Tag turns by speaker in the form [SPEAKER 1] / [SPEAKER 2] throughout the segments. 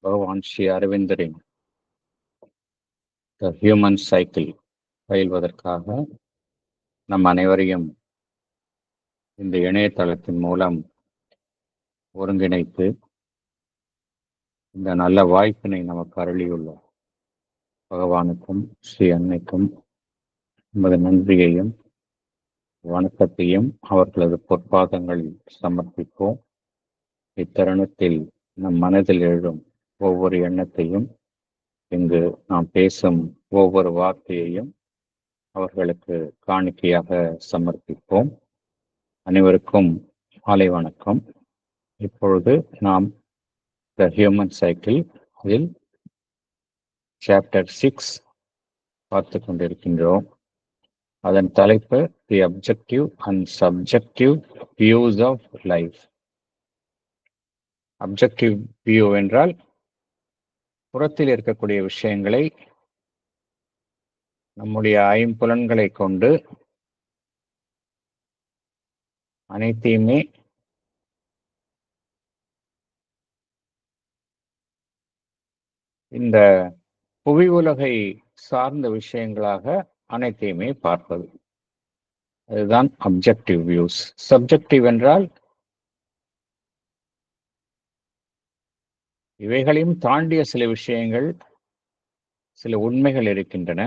[SPEAKER 1] பகவான் ஸ்ரீ அரவிந்தரின் த human cycle பயில்வதற்காக நம் அனைவரையும் இந்த இணையதளத்தின் மூலம் ஒருங்கிணைத்து இந்த நல்ல வாய்ப்பினை நமக்கு அருளியுள்ள பகவானுக்கும் ஸ்ரீ அன்னைக்கும் நமது நன்றியையும் வணக்கத்தையும் அவர்களது பொற்பாதங்களில் சமர்ப்பிப்போம். இத்தருணத்தில் நம் மனதில் எழும் ஒவ்வொரு எண்ணத்தையும், இங்கு நாம் பேசும் ஒவ்வொரு வார்த்தையையும் அவர்களுக்கு காணிக்கையாக சமர்ப்பிப்போம். அனைவருக்கும் மாலை வணக்கம். இப்பொழுது நாம் த ஹியூமன் சைக்கிள் இதில் சாப்டர் 6 பார்த்து கொண்டிருக்கின்றோம். அதன் தலைப்பு the objective and subjective views of life. Objective view என்றால் புறத்தில் இருக்கக்கூடிய விஷயங்களை நம்முடைய ஐம்புலன்களை கொண்டு அனைத்தையுமே இந்த புவி உலகை சார்ந்த விஷயங்களாக அனைத்தையுமே பார்ப்பது, அதுதான் அப்ஜெக்டிவ் வியூஸ். சப்ஜெக்டிவ் என்றால் இவைகளையும் தாண்டிய சில விஷயங்கள், சில உண்மைகள் இருக்கின்றன.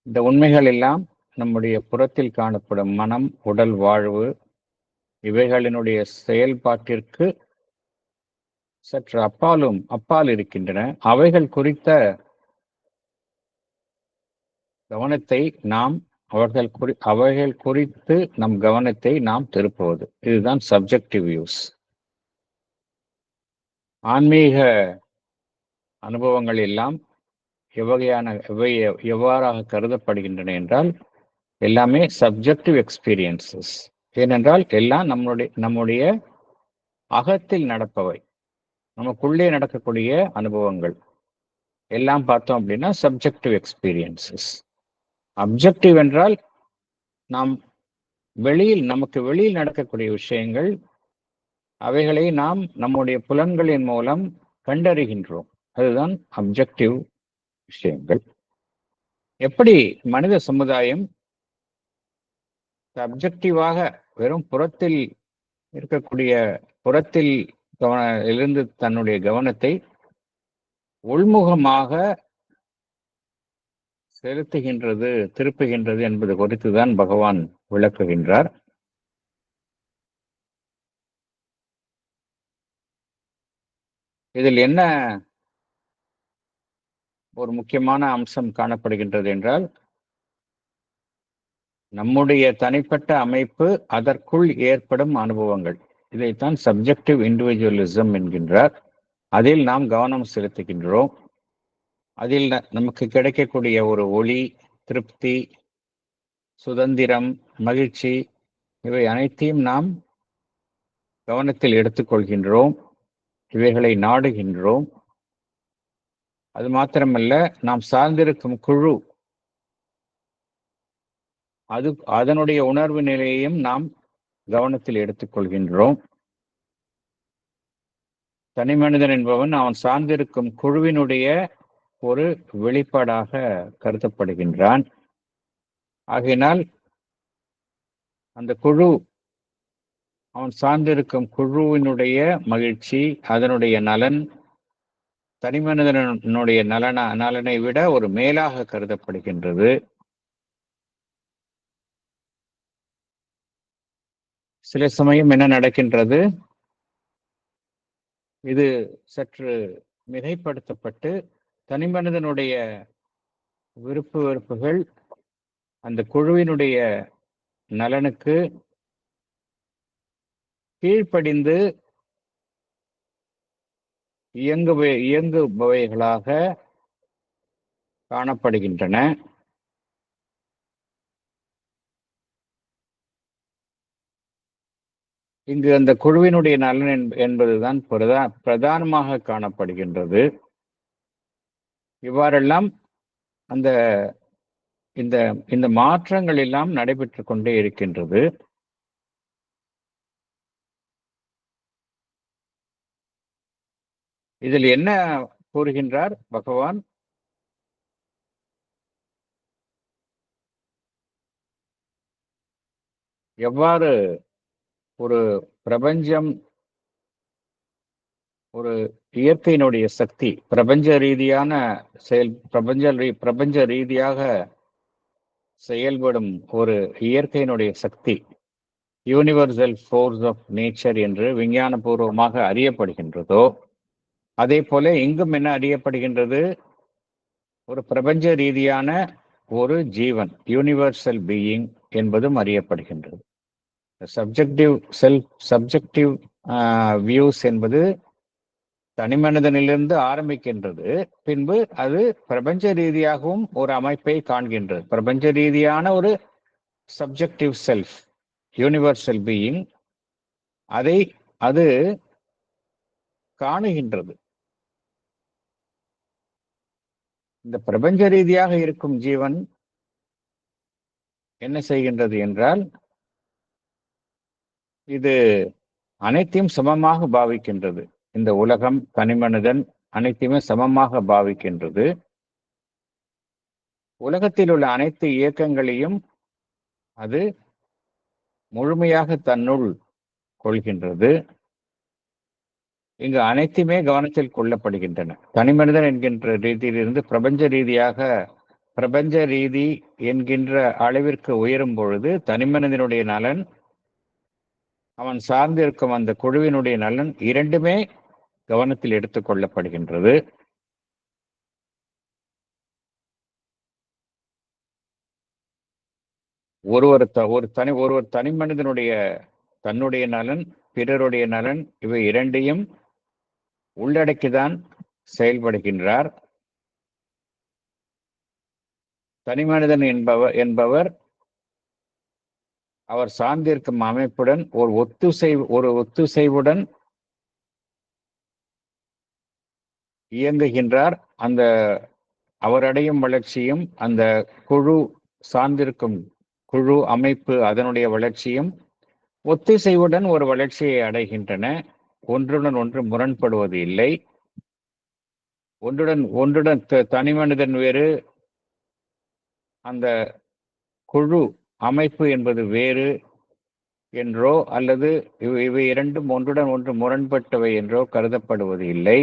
[SPEAKER 1] இந்த உண்மைகள் எல்லாம் நம்முடைய புறத்தில் காணப்படும் மனம், உடல் வாழ்வு இவைகளினுடைய செயல்பாட்டிற்கு சற்று அப்பால் இருக்கின்றன. அவைகள் குறித்த கவனத்தை நாம் அவைகள் குறித்து நம் கவனத்தை நாம் திருப்புவது, இதுதான் சப்ஜெக்டிவ் வியூஸ். ஆன்மீக அனுபவங்கள் எல்லாம் எவ்வாறாக கருதப்படுகின்றன என்றால் எல்லாமே சப்ஜெக்டிவ் எக்ஸ்பீரியன்சஸ். ஏனென்றால் எல்லாம் நம்முடைய அகத்தில் நடப்பவை, நமக்குள்ளே நடக்கக்கூடிய அனுபவங்கள் எல்லாம் பார்த்தோம் அப்படின்னா சப்ஜெக்டிவ் எக்ஸ்பீரியன்சஸ். அப்ஜெக்டிவ் என்றால் நமக்கு வெளியில் நடக்கக்கூடிய விஷயங்கள், அவைகளை நாம் நம்முடைய புலன்களின் மூலம் கண்டறிகின்றோம், அதுதான் அப்ஜெக்டிவ் விஷயங்கள். எப்படி மனித சமுதாயம் அப்ஜெக்டிவாக வெறும் புறத்தில் இருக்கக்கூடிய இருந்து தன்னுடைய கவனத்தை உள்முகமாக திருப்புகின்றது என்பது குறித்துதான் பகவான் விளக்குகின்றார். இதில் என்ன ஒரு முக்கியமான அம்சம் காணப்படுகின்றது என்றால், நம்முடைய தனிப்பட்ட அமைப்பு, அதற்குள் ஏற்படும் அனுபவங்கள், இதைத்தான் சப்ஜெக்டிவ் இண்டிவிஜுவலிசம் என்கின்றார். அதில் நாம் கவனம் செலுத்துகின்றோம். அதில் நமக்கு கிடைக்கக்கூடிய ஒரு ஒளி, திருப்தி, சுதந்திரம், மகிழ்ச்சி இவை அனைத்தையும் நாம் கவனத்தில் எடுத்துக்கொள்கின்றோம், இவைகளை நாடுகின்றோம். அது மாத்திரமல்ல, நாம் சார்ந்திருக்கும் குழு, அதனுடைய உணர்வு நிலையையும் நாம் கவனத்தில் எடுத்துக்கொள்கின்றோம். தனி மனிதன் என்பவன் அவன் சார்ந்திருக்கும் குழுவினுடைய ஒரு வெளிப்பாடாக கருதப்படுகின்றான். ஆகையினால் அந்த குழு, அவன் சார்ந்திருக்கும் குழுவினுடைய மகிழ்ச்சி, அதனுடைய நலன் தனி மனிதனுடைய நலனை விட ஒரு மேலாக கருதப்படுகின்றது. சில சமயம் என்ன நடக்கின்றது, இது சற்று மிகைப்படுத்தப்பட்டு தனி மனிதனுடைய விருப்பு வெறுப்புகள் அந்த குழுவினுடைய நலனுக்கு கீழ்ப்படிந்து இயங்குபவைகளாக காணப்படுகின்றன. இங்கு அந்த குழுவினுடைய நலன் என்பதுதான் பிரதானமாக காணப்படுகின்றது. இவ்வாறெல்லாம் இந்த மாற்றங்கள் எல்லாம் நடைபெற்று கொண்டே இருக்கின்றது. இதில் என்ன கூறுகின்றார் பகவான்? எவ்வாறு ஒரு பிரபஞ்சம், ஒரு இயற்கையினுடைய சக்தி, பிரபஞ்ச ரீதியான பிரபஞ்ச ரீதியாக செயல்படும் ஒரு இயற்கையினுடைய சக்தி, யூனிவர்சல் ஃபோர்ஸ் ஆஃப் நேச்சர் என்று விஞ்ஞானபூர்வமாக அறியப்படுகின்றதோ, அதே போல இங்கும் என்ன அறியப்படுகின்றது? ஒரு பிரபஞ்ச ரீதியான ஒரு ஜீவன், யூனிவர்சல் பீயிங் என்பதும் அறியப்படுகின்றது. சப்ஜெக்டிவ் வியூஸ் என்பது தனிமனிதனிலிருந்து ஆரம்பிக்கின்றது. பின்பு அது பிரபஞ்ச ரீதியாகவும் ஒரு அமைப்பை காண்கின்றது. பிரபஞ்ச ரீதியான ஒரு சப்ஜெக்டிவ் செல்ஃப், யூனிவர்சல் பீயிங், அது காணுகின்றது. இந்த பிரபஞ்ச ரீதியாக இருக்கும் ஜீவன் என்ன செய்கின்றது என்றால், இது அனைத்தையும் சமமாக பாவிக்கின்றது. இந்த உலகம், தனிமனிதன் அனைத்தையுமே சமமாக பாவிக்கின்றது. உலகத்தில் உள்ள அனைத்து இயக்கங்களையும் அது முழுமையாக தன்னுள் கொள்கின்றது. இங்கு அனைத்துமே கவனத்தில் கொள்ளப்படுகின்றன. தனிமனிதன் என்கின்ற ரீதியிலிருந்து பிரபஞ்ச ரீதி என்கின்ற அளவிற்கு உயரும் பொழுது தனிமனிதனுடைய நலன், அவன் சார்ந்திருக்கும் அந்த குழுவினுடைய நலன் இரண்டுமே கவனத்தில் எடுத்துக் கொள்ளப்படுகின்றது. ஒருவர் தனி மனிதனுடைய தன்னுடைய நலன், பிறருடைய நலன், இவை இரண்டையும் உள்ளடக்கிதான் செயல்படுகின்றார். தனிமனிதன் என்பவர் அவர் சார்ந்திருக்கும் அமைப்புடன் ஒரு ஒத்துசைவுடன் இயங்குகின்றார். அந்த அவர் அடையும் வளர்ச்சியும், அந்த குழு சார்ந்திருக்கும் குழு அமைப்பு அதனுடைய வளர்ச்சியும் ஒத்திசைவுடன் ஒரு வளர்ச்சியை அடைகின்றன. ஒன்றுடன் ஒன்று முரண்படுவது இல்லை. ஒன்றுடன் தனிமனிதன் வேறு, அந்த குழு அமைப்பு என்பது வேறு என்றோ அல்லது இவை இரண்டும் ஒன்றுடன் ஒன்று முரண்பட்டவை என்றோ கருதப்படுவது இல்லை.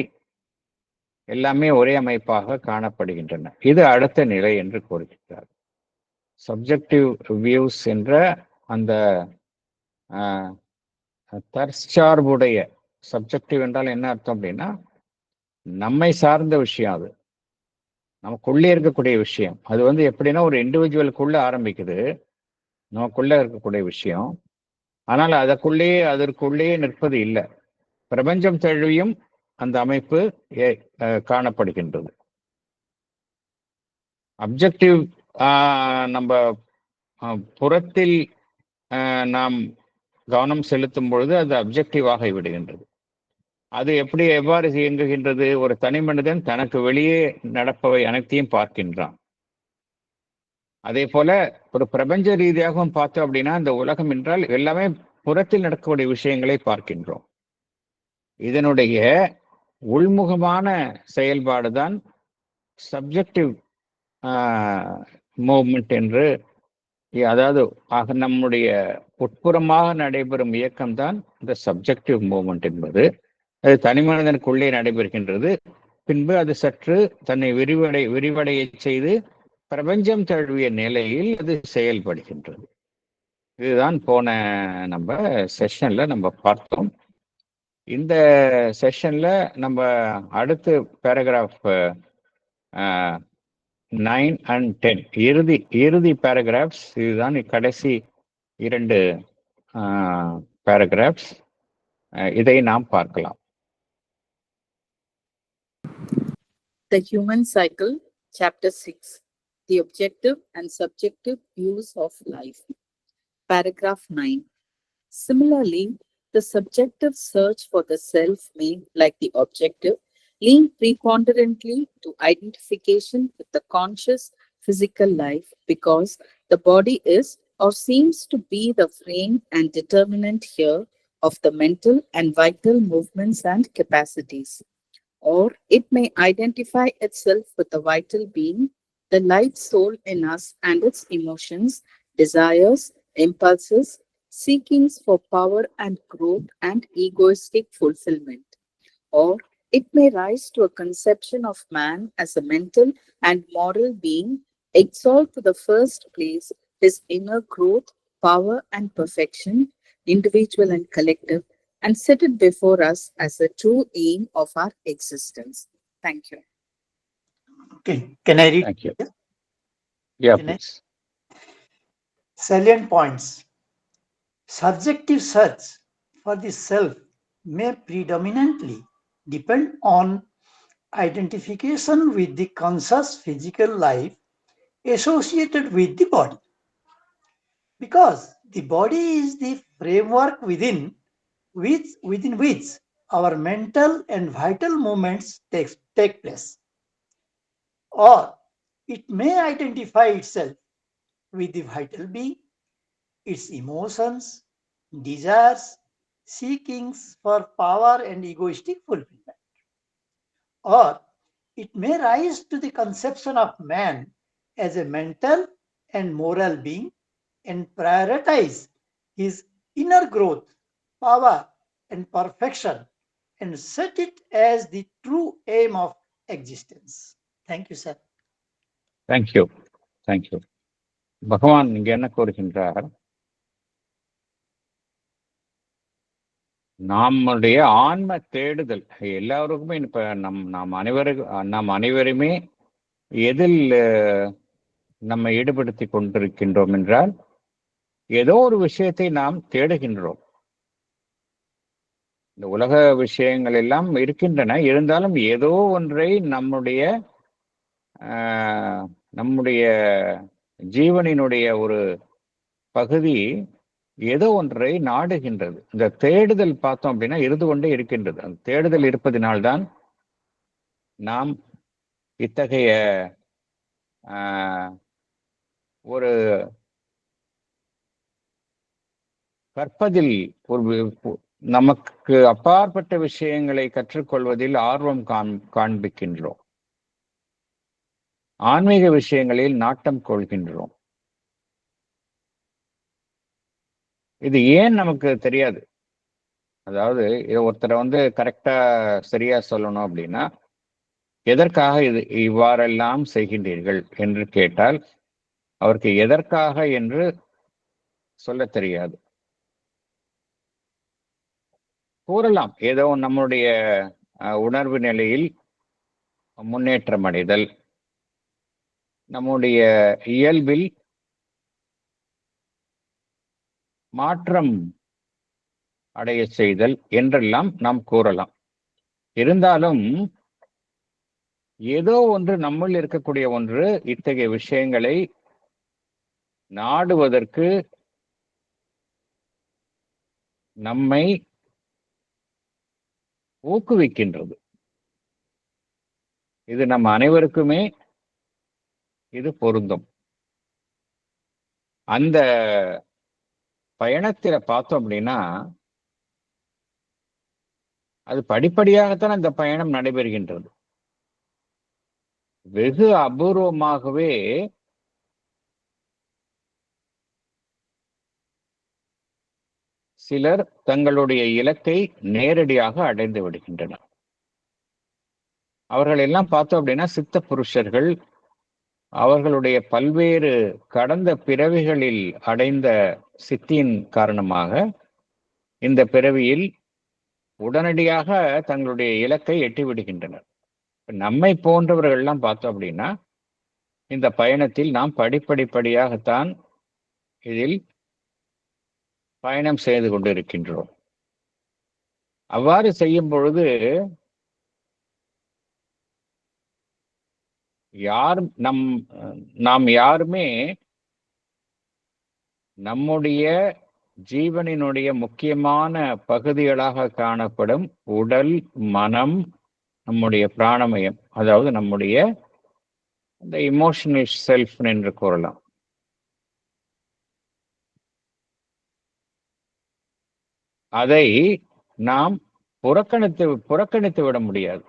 [SPEAKER 1] எல்லாமே ஒரே அமைப்பாக காணப்படுகின்றன. இது அடுத்த நிலை என்று கூறுகிறார். சப்ஜெக்டிவ் வியூஸ் என்ற அந்த தற்சார்புடைய, சப்ஜெக்டிவ் என்றால் என்ன அர்த்தம் அப்படின்னா, நம்மை சார்ந்த விஷயம், அது நமக்குள்ளே இருக்கக்கூடிய விஷயம். அது எப்படின்னா ஒரு இண்டிவிஜுவலுக்குள்ள ஆரம்பிக்குது, நமக்குள்ள இருக்கக்கூடிய விஷயம். ஆனால் அதற்குள்ளேயே நிற்பது இல்லை. பிரபஞ்சம் தழுவியும் அந்த அமைப்பு காணப்படுகின்றது. அப்ஜெக்டிவ் நம்ம புறத்தில் நாம் கவனம் செலுத்தும் பொழுது அது அப்ஜெக்டிவாக விடுகின்றது. அது எவ்வாறு இயங்குகின்றது? ஒரு தனி மனிதன் தனக்கு வெளியே நடப்பவை அனைத்தையும் பார்க்கின்றான். அதே போல ஒரு பிரபஞ்ச ரீதியாகவும் பார்த்தோம் அப்படின்னா, இந்த உலகம் என்றால் எல்லாமே புறத்தில் நடக்கக்கூடிய விஷயங்களை பார்க்கின்றோம். இதனுடைய உள்முகமான செயல்பாடுதான் சப்ஜெக்டிவ் மூவ்மெண்ட் என்று, அதாவது நம்முடைய உட்புறமாக நடைபெறும் இயக்கம்தான் இந்த சப்ஜெக்டிவ் மூவ்மெண்ட் என்பது. அது தனி மனிதனுக்குள்ளே நடைபெறுகின்றது. பின்பு அது சற்று தன்னை விரிவடைய செய்து பிரபஞ்சம் தழுவிய நிலையில் அது செயல்படுகின்றது. இதுதான் போன நம்ம செஷன்ல நம்ம பார்த்தோம். இந்த செஷன்ல நம்ம அடுத்து பேராகிராஃப் 9 and 10 இறுதி பேராகிராஃப்ஸ். இதுதான் கடைசி 2 பேராகிராஃப்ஸ். இதை நாம் பார்க்கலாம்.
[SPEAKER 2] The Human Cycle, Chapter 6, The Objective and Subjective Views of Life. Paragraph 9. Similarly, the subjective search for the self may, like the objective, lean preponderantly to identification with the conscious physical life, because the body is or seems to be the frame and determinant here of the mental and vital movements and capacities. or it may identify itself with the vital being, the life soul in us and its emotions, desires, impulses, seekings for power and growth and egoistic fulfillment. Or it may rise to a conception of man as a mental and moral being, exalt to the first place his inner growth, power, and perfection, individual and collective, and set it before us as the true aim of our existence. Thank you.
[SPEAKER 3] Okay, can I read?
[SPEAKER 1] Thank you. Yeah,
[SPEAKER 3] Can I?
[SPEAKER 1] please.
[SPEAKER 3] Salient points. Subjective search for the self may predominantly depend on identification with the conscious physical life associated with the body. Because the body is the framework within which our mental and vital movements take place. Or it may identify itself with the vital being, its emotions, desires, seekings for power and egoistic fulfillment. Or it may rise to the conception of man as a mental and moral being and prioritize his inner growth, power, and perfection and set it as the true aim of existence. Thank you, sir.
[SPEAKER 1] Thank you. Thank you. பகவான் இங்க என்ன கூறுகின்றார்? நம்முடைய ஆன்ம தேடுதல் எல்லாருக்குமே இப்ப நாம் அனைவருமே எதில் நம்மை ஈடுபடுத்திக் கொண்டிருக்கின்றோம் என்றால் ஏதோ ஒரு விஷயத்தை நாம் தேடுகின்றோம். இந்த உலக விஷயங்கள் எல்லாம் இருக்கின்றன, இருந்தாலும் ஏதோ ஒன்றை நம்முடைய ஜீவனினுடைய ஒரு பகுதி ஏதோ ஒன்றை நாடுகின்றது. இந்த தேடுதல் பார்த்தோம் அப்படின்னா இருந்து கொண்டே இருக்கின்றது. அந்த தேடுதல் இருப்பதினால்தான் நாம் இத்தகைய ஒரு கற்பதில் நமக்கு அப்பாற்பட்ட விஷயங்களை கற்றுக்கொள்வதில் ஆர்வம் காண்பிக்கின்றோம். ஆன்மீக விஷயங்களில் நாட்டம் கொள்கின்றோம். இது ஏன் நமக்கு தெரியாது. அதாவது ஒருத்தரை கரெக்டா சரியா சொல்லணும் அப்படின்னா, எதற்காக இவ்வாறெல்லாம் செய்கின்றீர்கள் என்று கேட்டால் அவருக்கு எதற்காக என்று சொல்ல தெரியாது. கூறலாம், ஏதோ நம்முடைய உணர்வு நிலையில் முன்னேற்றம் அடைதல், நம்முடைய இயல்பில் மாற்றம் அடைய செய்தல் என்றெல்லாம் நாம் கூறலாம். இருந்தாலும் ஏதோ ஒன்று நம்முள் இருக்கக்கூடிய ஒன்று இத்தகைய விஷயங்களை நாடுவதற்கு நம்மை ஊக்குவிக்கின்றது. இது நம் அனைவருக்குமே இது பொருந்தும். அந்த பயணத்தில பார்த்தோம் அப்படின்னா அது படிப்படியாகத்தான் அந்த பயணம் நடைபெறுகின்றது. வெகு அபூர்வமாகவே சிலர் தங்களுடைய இலக்கை நேரடியாக அடைந்து விடுகின்றனர். அவர்கள் எல்லாம் பார்த்தோம் அப்படின்னா சித்த புருஷர்கள் அவர்களுடைய பல்வேறு கடந்த பிறவிகளில் அடைந்த சித்தியின் காரணமாக இந்த பிறவியில் உடனடியாக தங்களுடைய இலக்கை எட்டிவிடுகின்றனர். நம்மை போன்றவர்கள் எல்லாம் பார்த்தோம் அப்படின்னா இந்த பயணத்தில் நாம் படிப்படியாகத்தான் இதில் பயணம் செய்து கொண்டிருக்கின்றோம். அவ்வாறு செய்யும் பொழுது நாம் யாருமே நம்முடைய ஜீவனினுடைய முக்கியமான பகுதிகளாக காணப்படும் உடல், மனம், நம்முடைய பிராணமயம், அதாவது நம்முடைய இந்த இமோஷனல் செல்ஃப் என்று கூறலாம். அதை நாம் புறக்கணித்து விட முடியாது.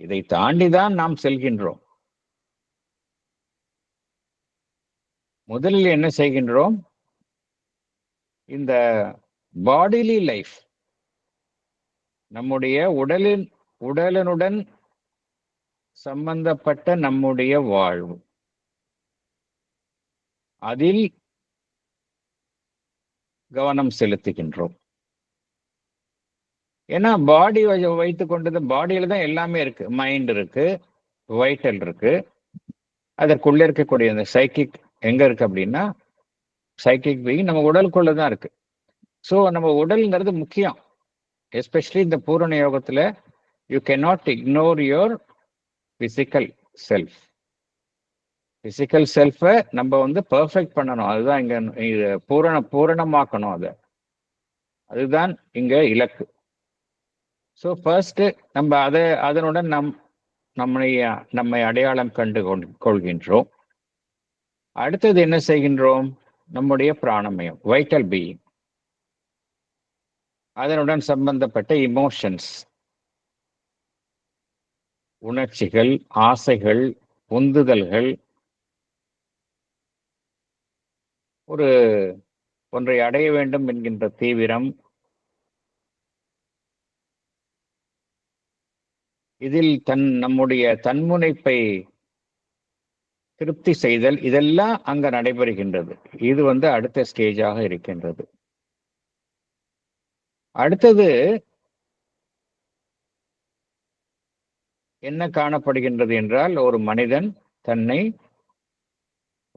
[SPEAKER 1] இதை தாண்டிதான் நாம் செல்கின்றோம். முதலில் என்ன செய்கின்றோம்? இந்த பாடிலி லைஃப், நம்முடைய உடலினுடன் சம்பந்தப்பட்ட நம்முடைய வாழ்வு, அதில் கவனம் செலுத்துகின்றோம். ஏன்னா பாடி வைத்துக் கொண்டது, பாடியில தான் எல்லாமே இருக்கு. மைண்ட் இருக்கு, வைட்டல் இருக்கு, அதற்குள்ள இருக்கக்கூடிய அந்த சைக்கிக் எங்க இருக்கு அப்படின்னா, சைக்கிக் பீயிங் நம்ம உடலுக்குள்ள தான் இருக்கு. ஸோ நம்ம உடல்ங்கிறது முக்கியம். எஸ்பெஷலி இந்த பூரண யோகத்துல you cannot ignore your physical self. Physical செல்ஃபை நம்ம பெர்ஃபெக்ட் பண்ணணும். அதுதான் இங்க பூரணமாக்கணும். அதுதான் இங்க இலக்கு. ஸோ ஃபர்ஸ்ட் நம்ம அதனுடன் நம்மை அடையாளம் கண்டு கொள்கின்றோம். அடுத்தது என்ன செய்கின்றோம்? நம்முடைய பிராணமயம், வைட்டல் பீயிங், அதனுடன் சம்பந்தப்பட்ட இமோஷன்ஸ், உணர்ச்சிகள், ஆசைகள், உந்துதல்கள், ஒன்றை அடைய வேண்டும் என்கின்ற தீவிரம், இதில் நம்முடைய தன்முனைப்பை திருப்தி செய்தல், இதெல்லாம் அங்க நடைபெறுகின்றது. இது அடுத்த ஸ்டேஜாக இருக்கின்றது. அடுத்தது என்ன காணப்படுகின்றது என்றால், ஒரு மனிதன் தன்னை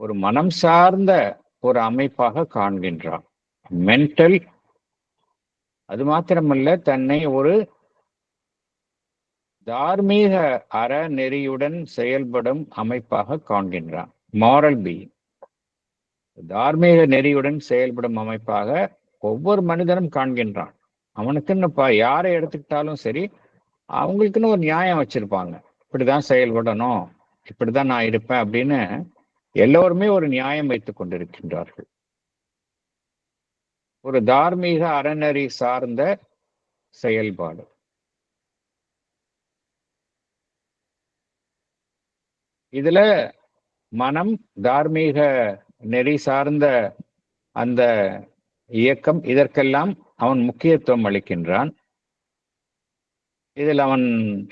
[SPEAKER 1] ஒரு மனம் சார்ந்த ஒரு அமைப்பாக காண்கின்றான். மென்டல், அது மாத்திரமல்ல, தன்னை ஒரு தார்மீக அறநெறியுடன் செயல்படும் அமைப்பாக காண்கின்றான். மாரல் பீயிங், தார்மீக நெறியுடன் செயல்படும் அமைப்பாக ஒவ்வொரு மனிதனும் காண்கின்றான். அவனுக்குன்னு யாரை எடுத்துக்கிட்டாலும் சரி, அவங்களுக்குன்னு ஒரு நியாயம் வச்சிருப்பாங்க. இப்படிதான் செயல்படணும், இப்படிதான் நான் இருப்பேன் அப்படின்னு எல்லோருமே ஒரு நியாயம் வைத்துக் கொண்டிருக்கின்றார்கள். ஒரு தார்மீக அறநெறி சார்ந்த செயல்பாடு. இதுல மனம், தார்மீக நெறி சார்ந்த அந்த இயக்கம், இதற்கெல்லாம் அவன் முக்கியத்துவம் அளிக்கின்றான். இதில் அவன்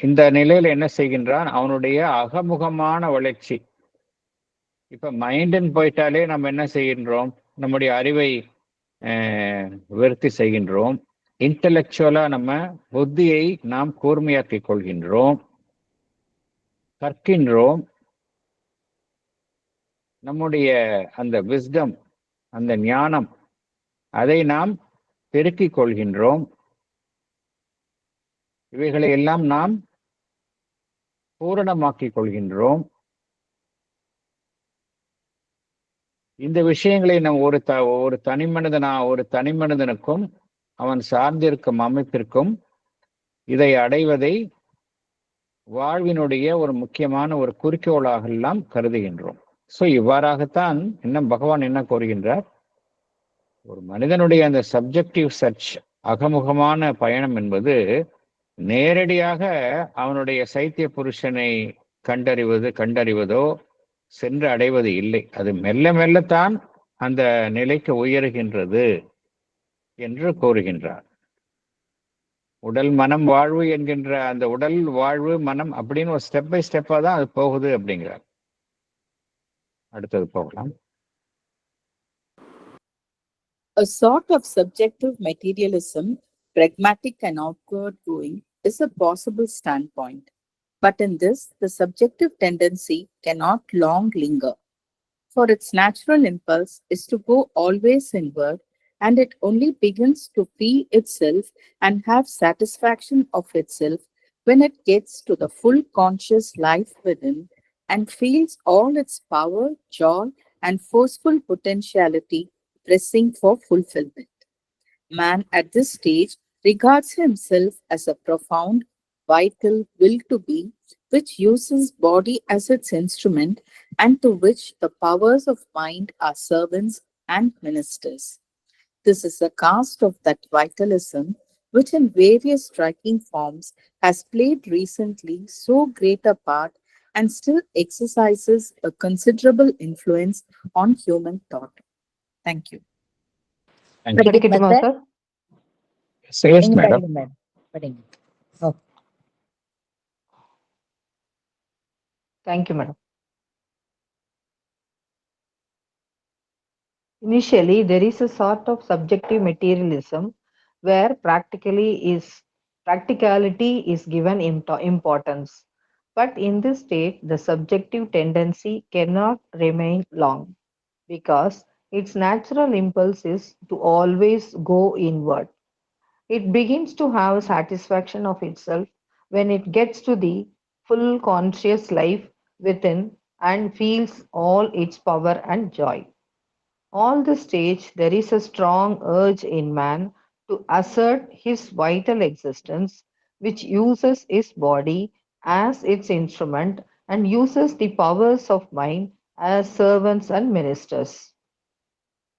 [SPEAKER 1] இந்த நிலையில என்ன செய்கின்றான்? அவனுடைய அகமுகமான வளர்ச்சி. இப்ப மைண்டுன்னு போயிட்டாலே நம்ம என்ன செய்கின்றோம்? நம்முடைய அறிவை விருத்தி செய்கின்றோம். இன்டலெக்சுவலா நம்ம புத்தியை நாம் கூர்மையாக்கிக் கொள்கின்றோம், கற்கின்றோம். நம்முடைய அந்த விஸ்டம், அந்த ஞானம், அதை நாம் பெருக்கிக் கொள்கின்றோம். இவைகளை எல்லாம் நாம் பூரணமாக்கிக் கொள்கின்றோம். இந்த விஷயங்களை நாம் ஒரு தனி மனிதனுக்கும் அவன் சார்ந்திருக்கும் அமைப்பிற்கும் இதை அடைவதை வாழ்வினுடைய ஒரு முக்கியமான ஒரு குறிக்கோளாக எல்லாம் கருதுகின்றோம். ஸோ இவ்வாறாகத்தான் பகவான் என்ன கூறுகின்றார்? ஒரு மனிதனுடைய அந்த சப்ஜெக்டிவ் சர்ச், அகமுகமான பயணம் என்பது நேரடியாக அவனுடைய சைத்திய புருஷனை கண்டறிவதோ சென்று அடைவது இல்லை. அது மெல்ல மெல்லத்தான் அந்த நிலைக்கு உயர்கின்றது என்று கூறுகின்றார். உடல் மனம் வாழ்வு என்கின்ற அந்த உடல் வாழ்வு மனம் அப்படின்னு ஒரு ஸ்டெப் பை ஸ்டெப்பா தான் அது போகுது அப்படிங்கிறார். அடுத்தது போகலாம்.
[SPEAKER 2] A sort of subjective materialism, pragmatic and outward going, is a possible standpoint. But in this, the subjective tendency cannot long linger, for its natural impulse is to go always inward, and it only begins to feel itself and have satisfaction of itself when it gets to the full conscious life within and feels all its power, joy, and forceful potentiality pressing for fulfillment. Man at this stage regards himself as a profound, vital will to be, which uses body as its instrument and to which the powers of mind are servants and ministers. This is a cast of that vitalism which in various striking forms has played recently so great a part and still exercises a considerable influence on human thought. Thank you.
[SPEAKER 1] Thank you.
[SPEAKER 4] படிக்கட்டுமா
[SPEAKER 5] Mother,
[SPEAKER 4] sir?
[SPEAKER 1] Yes,
[SPEAKER 5] நீங்க
[SPEAKER 1] madam.
[SPEAKER 5] படிங்க madam, படிங்க. Okay.
[SPEAKER 4] Thank you, madam. Initially, there is a sort of subjective materialism where practicality is given importance. But in this state, the subjective tendency cannot remain long because its natural impulse is to always go inward. It begins to have satisfaction of itself when it gets to the full conscious life within and feels all its power and joy. On the stage, there is a strong urge in man to assert his vital existence, which uses his body as its instrument and uses the powers of mind as servants and ministers.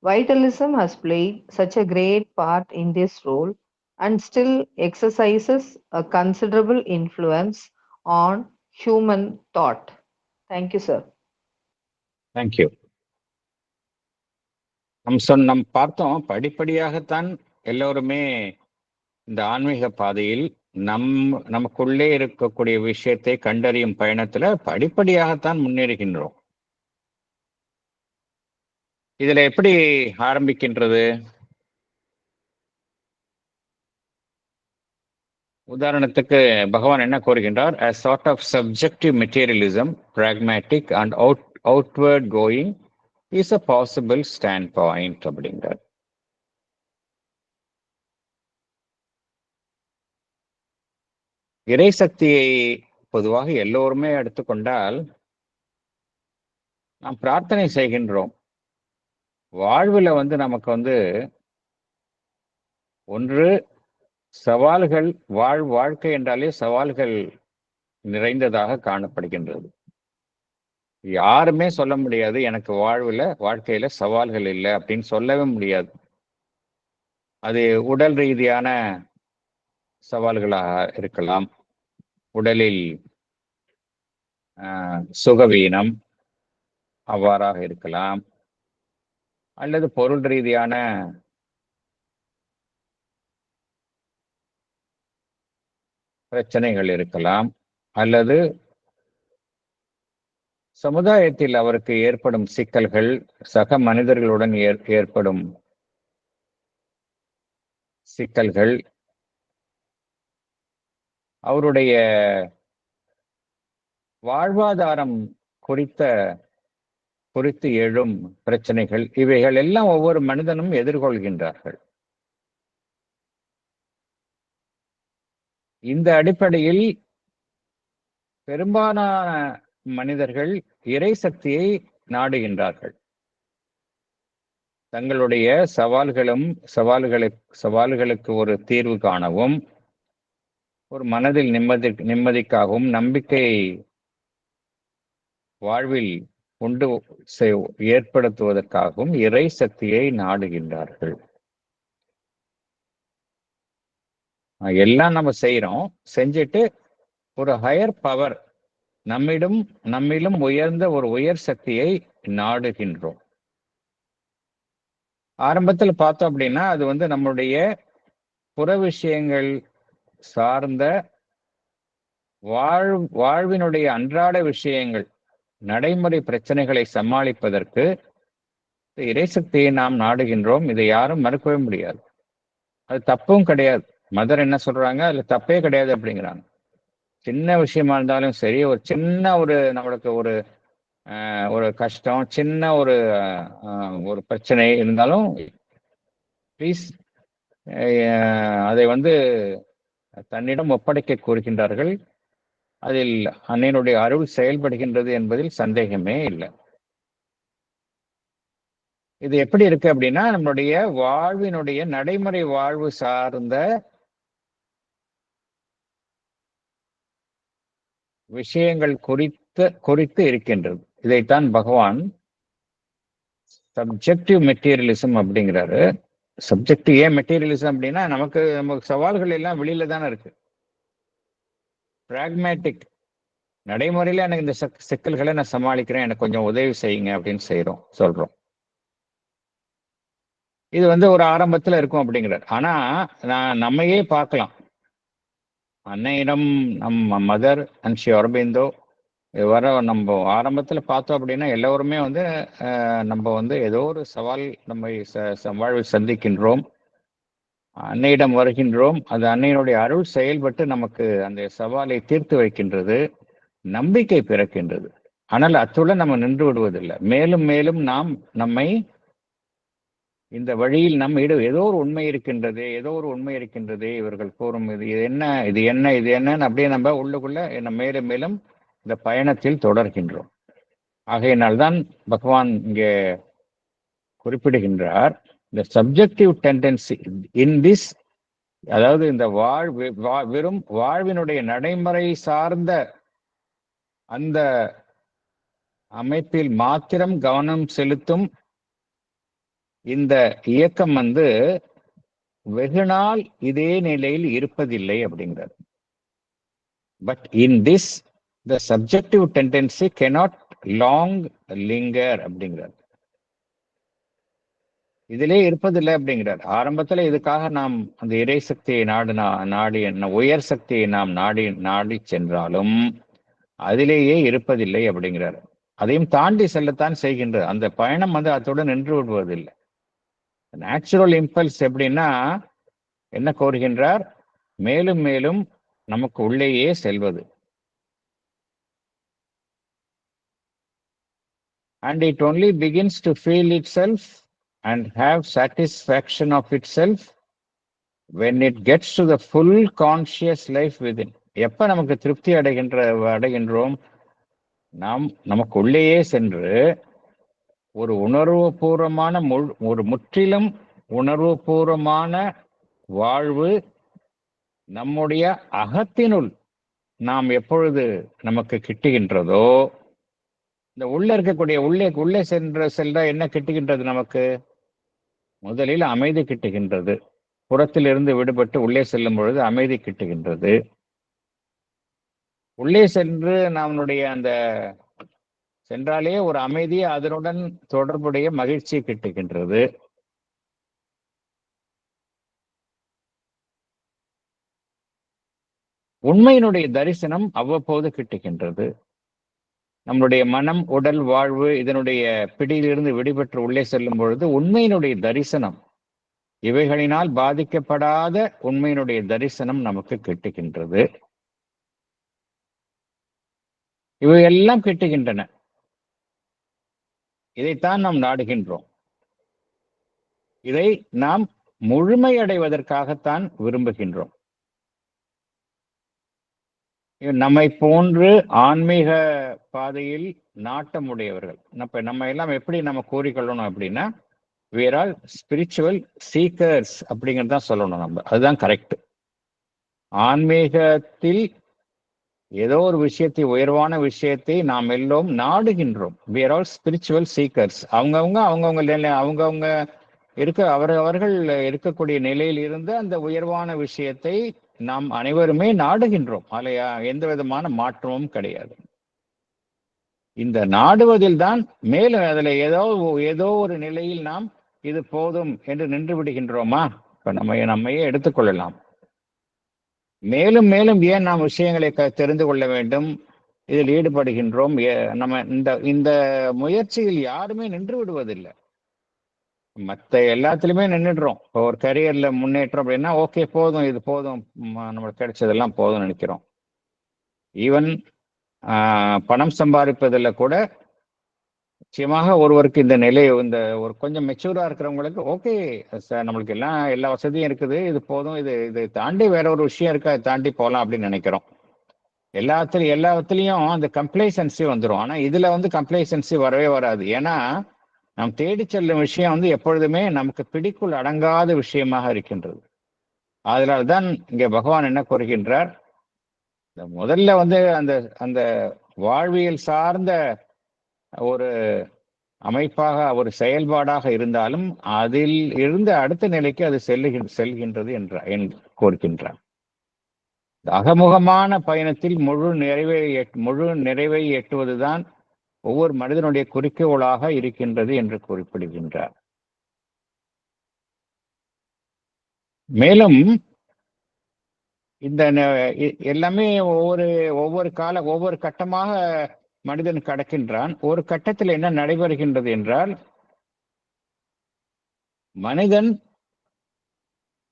[SPEAKER 4] Vitalism has played such a great part in this role and still exercises a considerable influence on human thought. Thank you, sir.
[SPEAKER 1] Thank you. நம்ம பார்த்தோம், படிப்படியாகத்தான் எல்லோருமே இந்த ஆன்மீக பாதையில் நமக்குள்ளே இருக்கக்கூடிய விஷயத்தை கண்டறியும் பயணத்துல படிப்படியாகத்தான் முன்னேறுகின்றோம். இதுல எப்படி ஆரம்பிக்கின்றது? உதாரணத்துக்கு பகவான் என்ன கூறுகின்றார்? A sort of subjective materialism, pragmatic and outward going is a possible standpoint அப்படிங்கிறார். இறைசக்தியை பொதுவாக எல்லோருமே எடுத்துக்கொண்டால் நாம் பிரார்த்தனை செய்கின்றோம். வாழ்வுல நமக்கு ஒன்று சவால்கள், வாழ்க்கை என்றாலே சவால்கள் நிறைந்ததாக காணப்படுகின்றது. யாருமே சொல்ல முடியாது எனக்கு வாழ்க்கையில சவால்கள் இல்லை அப்படின்னு சொல்லவே முடியாது. அது உடல் ரீதியான சவால்களாக இருக்கலாம், உடலில் சுகவீனம் அவ்வாறாக இருக்கலாம், அல்லது பொருள் ரீதியான பிரச்சனைகள் இருக்கலாம், அல்லது சமுதாயத்தில் அவருக்கு ஏற்படும் சிக்கல்கள், சக மனிதர்களுடன் ஏற்படும் சிக்கல்கள், அவருடைய வாழ்வாதாரம் குறித்து எழும் பிரச்சனைகள், இவைகள் எல்லாம் ஒவ்வொரு மனிதனும் எதிர்கொள்கின்றார்கள். இந்த அடிப்படையில் பெரும்பாலான மனிதர்கள் இறை சக்தியை நாடுகின்றார்கள். தங்களுடைய சவால்களுக்கு ஒரு தீர்வு காணவும், ஒரு மனதில் நிம்மதிக்காகவும், நம்பிக்கை வாழ்வில் உண்டு ஏற்படுத்துவதற்காகவும் இறை சக்தியை நாடுகின்றார்கள். எல்லாம் நம்ம செய்யறோம், செஞ்சுட்டு ஒரு ஹையர் பவர், நம்மிலும் உயர்ந்த ஒரு உயர் சக்தியை நாடுகின்றோம். ஆரம்பத்தில் பார்த்தோம் அப்படின்னா அது நம்முடைய புற விஷயங்கள் சார்ந்த வாழ்வினுடைய அன்றாட விஷயங்கள், நடைமுறை பிரச்சனைகளை சமாளிப்பதற்கு இறைசக்தியை நாம் நாடுகின்றோம். இதை யாரும் மறுக்கவே முடியாது. அது தப்பும் கிடையாது. மதர் என்ன சொல்றாங்க, அதுல தப்பே கிடையாது அப்படிங்கிறாங்க. சின்ன விஷயமா இருந்தாலும் சரி, ஒரு சின்ன நம்மளுக்கு ஒரு கஷ்டம், சின்ன ஒரு பிரச்சனை இருந்தாலும் ப்ளீஸ் அதை தன்னிடம் ஒப்படைக்க கூறுகின்றார்கள். அதில் அன்னையினுடைய அருள் செயல்படுகின்றது என்பதில் சந்தேகமே இல்லை. இது எப்படி இருக்கு அப்படின்னா, நம்மளுடைய வாழ்வினுடைய நடைமுறை வாழ்வு சார்ந்த விஷயங்கள் குறித்து இருக்கின்றது. இதைத்தான் பகவான் சப்ஜெக்டிவ் மெட்டீரியலிசம் அப்படிங்கிறாரு. சப்ஜெக்டிவ் ஏன் மெட்டீரியலிசம் அப்படின்னா, நமக்கு சவால்கள் எல்லாம் வெளியில தானே இருக்கு. பிராக்மேட்டிக், நடைமுறையில எனக்கு இந்த சிக்கல்களை நான் சமாளிக்கிறேன், எனக்கு கொஞ்சம் உதவி செய்யுங்க அப்படின்னு சொல்றோம். இது ஒரு ஆரம்பத்துல இருக்கும் அப்படிங்கிறார். ஆனா நம்மையே பார்க்கலாம். அன்னையிடம் நம்ம மதர் அண்ட் ஸ்ரீ அரபிந்தோ நம்ம ஆரம்பத்துல பார்த்தோம் அப்படின்னா எல்லோருமே நம்ம ஏதோ ஒரு சவால் நம்மை வாழ்வில் சந்திக்கின்றோம். அன்னையிடம் வருகின்றோம். அது அன்னையினுடைய அருள் செயல்பட்டு நமக்கு அந்த சவாலை தீர்த்து வைக்கின்றது, நம்பிக்கை பிறக்கின்றது. ஆனால் அத்துடன் நம்ம நின்று விடுவதில்லை. மேலும் மேலும் நாம் நம்மை இந்த வழியில் ஏதோ ஒரு உண்மை இருக்கின்றது, இவர்கள் கூறும் இது என்னன்னு அப்படியே நம்ம உள்ளுக்குள்ள மேலும் மேலும் இந்த பயணத்தில் தொடர்கின்றோம். ஆகையினால்தான் பகவான் இங்கே குறிப்பிடுகின்றார், இந்த சப்ஜெக்டிவ் டெண்டன்சி இன் திஸ், அதாவது இந்த வெறும் வாழ்வினுடைய நடைமுறை சார்ந்த அந்த அமைப்பில் மாத்திரம் கவனம் செலுத்தும் இந்த இயக்கம் வெகுநாள் இதே நிலையில் இருப்பதில்லை அப்படிங்கிறார். But in this the subjective tendency cannot long linker அப்படிங்கிறார். இதிலே இருப்பதில்லை அப்படிங்கிறார். ஆரம்பத்துல இதுக்காக நாம் அந்த இறை சக்தியை நாடி உயர் சக்தியை நாம் நாடி சென்றாலும் அதிலேயே இருப்பதில்லை அப்படிங்கிறார். அதையும் தாண்டி செல்லத்தான் செய்கின்றது. அந்த பயணம் அத்துடன் நின்று விடுவதில்லை. நேச்சுரல் இம்பல்ஸ் எப்படின்னா என்ன கோருகின்றார், மேலும் மேலும் நமக்கு உள்ளேயே செல்வது. And it only begins to feel itself and have satisfaction of itself when it gets to the full conscious life within. எப்ப நமக்கு திருப்தி அடைகின்றோம், நமக்கு உள்ளேயே சென்று ஒரு உணர்வுபூர்வமான ஒரு முற்றிலும் உணர்வுபூர்வமான வாழ்வு நம்முடைய அகத்தினுள் நாம் எப்பொழுது நமக்கு கிட்டுகின்றதோ, இந்த உள்ள இருக்கக்கூடிய உள்ளே செல்ல என்ன கிட்டுகின்றது நமக்கு? முதலில் அமைதி கிட்டுகின்றது. புறத்திலிருந்து விடுபட்டு உள்ளே செல்லும் பொழுது அமைதி கிட்டுகின்றது. உள்ளே சென்று நம்முடைய சென்றாலே ஒரு அமைதி, அதனுடன் தொடர்புடைய மகிழ்ச்சி கிட்டுகின்றது. உண்மையினுடைய தரிசனம் அவ்வப்போது கிட்டுகின்றது. நம்முடைய மனம், உடல், வாழ்வு இதனுடைய பிடியிலிருந்து விடுபட்டு உள்ளே செல்லும் பொழுது உண்மையினுடைய தரிசனம், இவைகளினால் பாதிக்கப்படாத உண்மையினுடைய தரிசனம் நமக்கு கிட்டுகின்றது. இவையெல்லாம் கிட்டுகின்றன. இதைத்தான் நாம் நாடுகின்றோம். இதை நாம் முழுமையடைவதற்காகத்தான் விரும்புகின்றோம். நம்மை போன்று ஆன்மீக பாதையில் நாட்டமுடையவர்கள் நம்ம எல்லாம் எப்படி நம்ம கூறிக்கொள்ளணும் அப்படின்னா, we are all spiritual seekers அப்படிங்கிறது தான் சொல்லணும். அதுதான் கரெக்ட். ஆன்மீகத்தில் ஏதோ ஒரு விஷயத்தை, உயர்வான விஷயத்தை நாம் எல்லோரும் நாடுகின்றோம். we are all spiritual seekers. அவங்கவுங்க அவர்கள் இருக்கக்கூடிய நிலையில் இருந்து அந்த உயர்வான விஷயத்தை நாம் அனைவருமே நாடுகின்றோம். அதில் எந்த விதமான மாற்றமும் கிடையாது. இந்த நாடுவதில் தான் மேலும் அதில் ஏதோ ஒரு நிலையில் நாம் இது போதும் என்று நின்று விடுகின்றோமா? இப்ப நம்மையே எடுத்துக்கொள்ளலாம். மேலும் மேலும் ஏன் நாம் விஷயங்களை தெரிந்து கொள்ள வேண்டும், இதில் ஈடுபடுகின்றோம். நம்ம இந்த முயற்சியில் யாருமே நின்று விடுவதில்லை. மற்ற எல்லாத்துலயுமே நின்றுடுறோம். இப்போ ஒரு கரியர்ல முன்னேற்றம் அப்படின்னா ஓகே போதும், இது போதும், நம்மளுக்கு கிடைச்சதெல்லாம் போதும்னு நினைக்கிறோம். ஈவன் பணம் சம்பாதிப்பதில் கூட நிச்சயமாக ஒருவருக்கு இந்த நிலை, ஒரு கொஞ்சம் மெச்சூரா இருக்கிறவங்களுக்கு ஓகே சார், நம்மளுக்கு எல்லா வசதியும் இருக்குது, இது போதும், இது தாண்டி வேற ஒரு விஷயம் இருக்கா, தாண்டி போகலாம் அப்படின்னு நினைக்கிறோம். எல்லாத்துலயும் அந்த கம்ப்ளைசன்சி வந்துடும். ஆனா இதுல கம்ப்ளைசன்சி வரவே வராது. ஏன்னா நாம் தேடி செல்லும் விஷயம் எப்பொழுதுமே நமக்கு பிடிக்குள் அடங்காத விஷயமாக இருக்கின்றது. அதனால்தான் இங்கே பகவான் என்ன கூறுகின்றார், முதல்ல அந்த வாழ்வியல் சார்ந்த ஒரு அமைப்பாக, ஒரு செயல்பாடாக இருந்தாலும் அதில் இருந்து அடுத்த நிலைக்கு அது செல்கின்றது என்று கோருகின்றார். அகமுகமான பயணத்தில் முழு நிறைவை எட்டுவதுதான் ஒவ்வொரு மனிதனுடைய குறிக்கோளாக இருக்கின்றது என்று குறிப்பிடுகின்றார். மேலும் இந்த எல்லாமே ஒவ்வொரு கட்டமாக மனிதன் கடக்கின்றான். ஒரு கட்டத்தில் என்ன நடைபெறுகின்றது என்றால், மனிதன்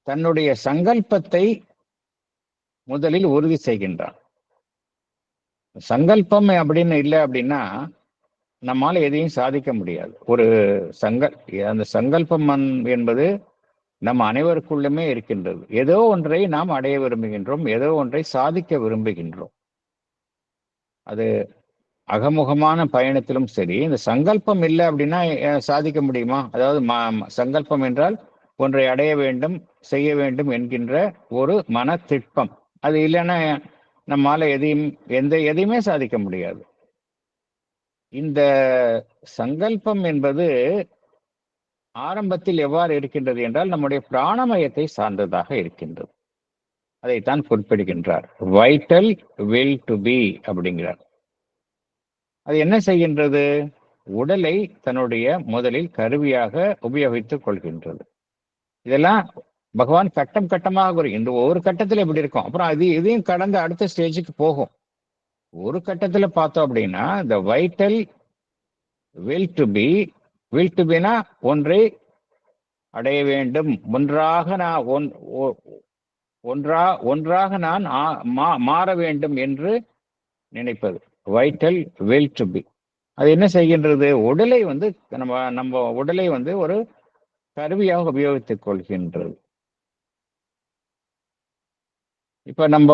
[SPEAKER 1] தன்னுடைய சங்கல்பத்தை முதலில் உறுதி செய்கின்றான். சங்கல்பம் அப்படின்னு இல்லை அப்படின்னா நம்மால எதையும் சாதிக்க முடியாது. அந்த சங்கல்பம் என்பது நம் அனைவருக்குள்ளுமே இருக்கின்றது. ஏதோ ஒன்றை நாம் அடைய விரும்புகின்றோம், ஏதோ ஒன்றை சாதிக்க விரும்புகின்றோம். அது அகமுகமான பயணத்திலும் சரி. இந்த சங்கல்பம் இல்லை அப்படின்னா சாதிக்க முடியுமா? அதாவது சங்கல்பம் என்றால் ஒன்றை அடைய வேண்டும், செய்ய வேண்டும் என்கின்ற ஒரு மன திட்பம். அது இல்லைன்னா நம்மால எதையுமே சாதிக்க முடியாது. இந்த சங்கல்பம் என்பது ஆரம்பத்தில் எவ்வாறு இருக்கின்றது என்றால் நம்முடைய பிராணமயத்தை சார்ந்ததாக இருக்கின்றது. அதைத்தான் குறிப்பிடுகின்றார். வைட்டல் வில் டு பி அப்படிங்கிறார். அது என்ன செய்கின்றது? உடலை தன்னுடைய முதலில் கருவியாக உபயோகித்துக் கொள்கின்றது. இதெல்லாம் பகவான் கட்டம் கட்டமாக இந்த ஒரு கட்டத்தில் எப்படி இருக்கும், அப்புறம் இதையும் கடந்து அடுத்த ஸ்டேஜுக்கு போகும். ஒரு கட்டத்துல பார்த்தோம் அப்படின்னா இந்த வைட்டல் வில் டு பினா ஒன்றை அடைய வேண்டும், ஒன்றாக நான் மாற வேண்டும் என்று நினைப்பது வைட்டல் வில் டு பி. அது என்ன செய்கின்றது? உடலை நம்ம உடலை ஒரு கருவியாக உபயோகித்துக் கொள்கின்றது. இப்ப நம்ம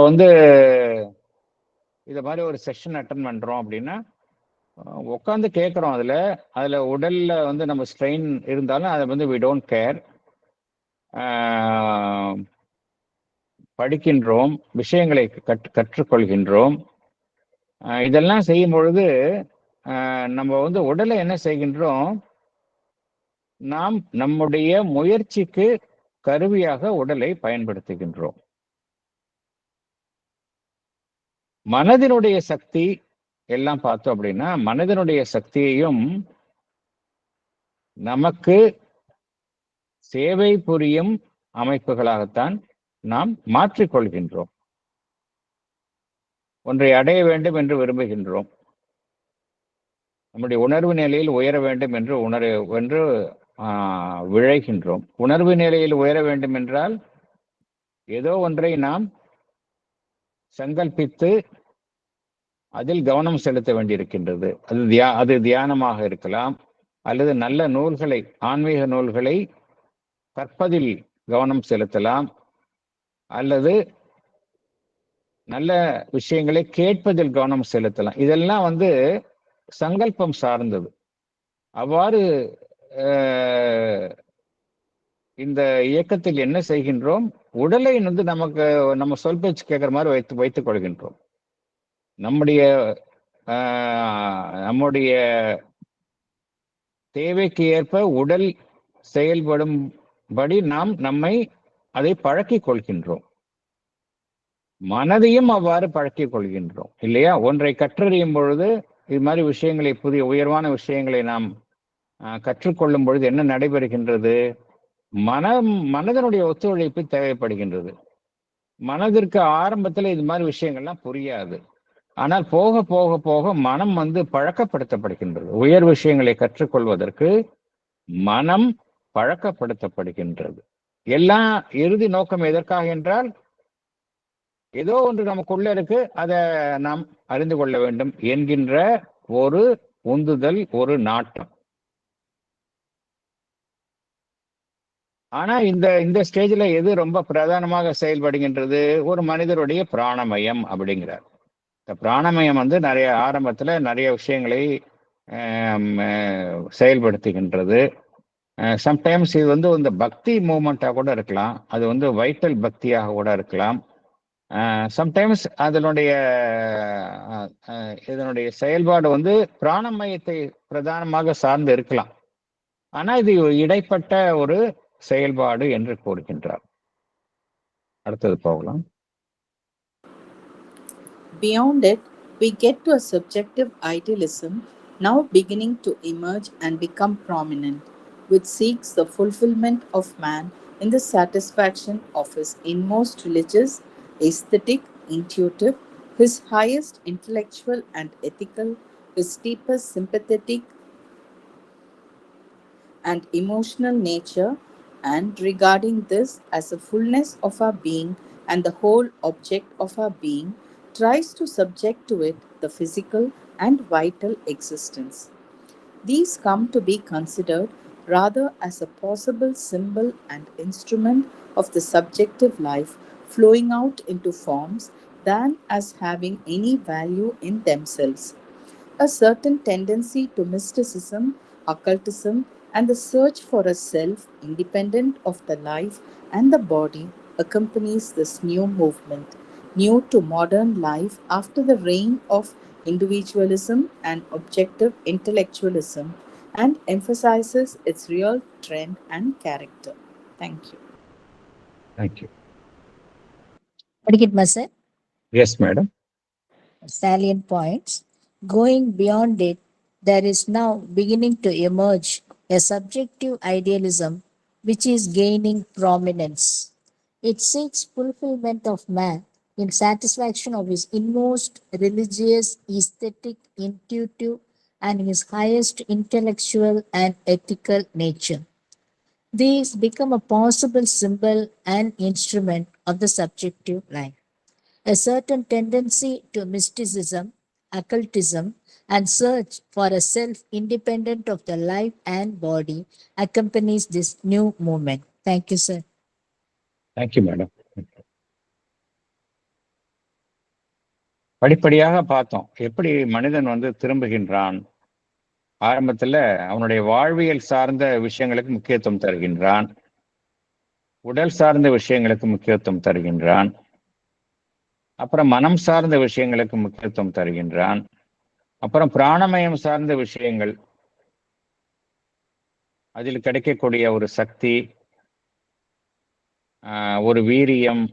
[SPEAKER 1] இத மாதிரி ஒரு செஷன் அட்டன் பண்றோம் அப்படின்னா உட்காந்து கேட்குறோம். அதுல உடல்ல நம்ம ஸ்ட்ரெயின் இருந்தாலும் அதை we don't கேர். படிக்கின்றோம், விஷயங்களை கற்றுக்கொள்கின்றோம். இதெல்லாம் செய்யும் பொழுது நம்ம உடலை என்ன செய்கின்றோம்? நாம் நம்முடைய முயற்சிக்கு கருவியாக உடலை பயன்படுத்துகின்றோம். மனதினுடைய சக்தி எல்லாம் பார்த்தோம் அப்படின்னா மனதினுடைய சக்தியையும் நமக்கு சேவை புரியும் அமைப்புகளாகத்தான் நாம் மாற்றிக்கொள்கின்றோம். ஒன்றை அடைய வேண்டும் என்று விரும்புகின்றோம். நம்முடைய உணர்வு நிலையில் உயர வேண்டும் என்று விழைகின்றோம். உணர்வு நிலையில் உயர வேண்டும் என்றால் ஏதோ ஒன்றை நாம் சங்கல்பித்து அதில் கவனம் செலுத்த வேண்டியிருக்கின்றது. அது தியானமாக இருக்கலாம், அல்லது நல்ல நூல்களை, ஆன்மீக நூல்களை கற்பதில் கவனம் செலுத்தலாம், அல்லது நல்ல விஷயங்களை கேட்பதில் கவனம் செலுத்தலாம். இதெல்லாம் சங்கல்பம் சார்ந்தது. அவ்வாறு இந்த இயக்கத்தில் என்ன செய்கின்றோம்? உடலை நம்ம சொல் பேச்சு கேட்கிற மாதிரி வைத்துக் கொள்கின்றோம். நம்முடைய தேவைக்கு ஏற்ப உடல் செயல்படும்படி நாம் அதை பழக்கிக் கொள்கின்றோம். மனதையும் அவ்வாறு பழக்கிக் கொள்கின்றோம் இல்லையா? ஒன்றை கற்றறியும் பொழுது இது மாதிரி விஷயங்களை, புதிய உயர்வான விஷயங்களை நாம் கற்றுக்கொள்ளும் பொழுது என்ன நடைபெறுகின்றது? மனதனுடைய ஒத்துழைப்பு தேவைப்படுகின்றது. மனதிற்கு ஆரம்பத்தில் இது மாதிரி விஷயங்கள்லாம் புரியாது. ஆனால் போக போக போக மனம் பழக்கப்படுத்தப்படுகின்றது. உயர் விஷயங்களை கற்றுக்கொள்வதற்கு மனம் பழக்கப்படுத்தப்படுகின்றது. எல்லாம் இறுதி நோக்கம் எதற்காக என்றால் ஏதோ ஒன்று நமக்குள்ள இருக்கு, அதை நாம் அறிந்து கொள்ள வேண்டும் என்கின்ற ஒரு உந்துதல், ஒரு நாட்டம். ஆனா இந்த ஸ்டேஜ்ல எது ரொம்ப பிரதானமாக செயல்படுகின்றது? ஒரு மனிதருடைய பிராணமயம் அப்படிங்கிறார். இந்த பிராணமயம் ஆரம்பத்துல நிறைய விஷயங்களை செயல்படுத்துகின்றது. சம்டைம்ஸ் இது இந்த பக்தி மூமெண்டா கூட இருக்கலாம், அது வைட்டல் பக்தியாக கூட இருக்கலாம். சம்டைம்ஸ் இதனுடைய செயல்பாடு பிராணமயத்தை பிரதானமாக சார்ந்து இருக்கலாம். ஆனா இது இடைப்பட்ட ஒரு செயல்பாடு என்று கூறுகின்றார். அடுத்தது போகலாம்.
[SPEAKER 2] Beyond it, we get to a subjective idealism now beginning to emerge and become prominent, which seeks the fulfillment of man in the satisfaction of his inmost religious, aesthetic, intuitive, his highest intellectual and ethical, his deepest sympathetic and emotional nature, and regarding this as the fullness of our being and the whole object of our being, tries to subject to it the physical and vital existence. These come to be considered rather as a possible symbol and instrument of the subjective life flowing out into forms than as having any value in themselves. A certain tendency to mysticism, occultism, and the search for a self independent of the life and the body accompanies this new movement, new to modern life after the reign of individualism and objective intellectualism, and emphasizes its real trend and character. Thank you.
[SPEAKER 1] Thank you.
[SPEAKER 5] Padikit Master,
[SPEAKER 1] Yes, madam.
[SPEAKER 5] salient points. Going beyond it, there is now beginning to emerge a subjective idealism which is gaining prominence. It seeks fulfillment of man in satisfaction of his inmost religious, aesthetic, intuitive, and his highest intellectual and ethical nature. These become a possible symbol and instrument of the subjective life. A certain tendency to mysticism, occultism, and search for a self independent of the life and body accompanies this new movement. Thank you, sir.
[SPEAKER 1] Thank you, madam. படிப்படியாக பார்த்தோம் எப்படி மனிதன் வந்து திரும்புகின்றான். ஆரம்பத்துல அவனுடைய வாழ்வியல் சார்ந்த விஷயங்களுக்கு முக்கியத்துவம் தருகின்றான், உடல் சார்ந்த விஷயங்களுக்கு முக்கியத்துவம் தருகின்றான், அப்புறம் மனம் சார்ந்த விஷயங்களுக்கு முக்கியத்துவம் தருகின்றான், அப்புறம் பிராணமயம் சார்ந்த விஷயங்கள், அதில் கிடைக்கக்கூடிய ஒரு சக்தி, ஒரு வீரியம்,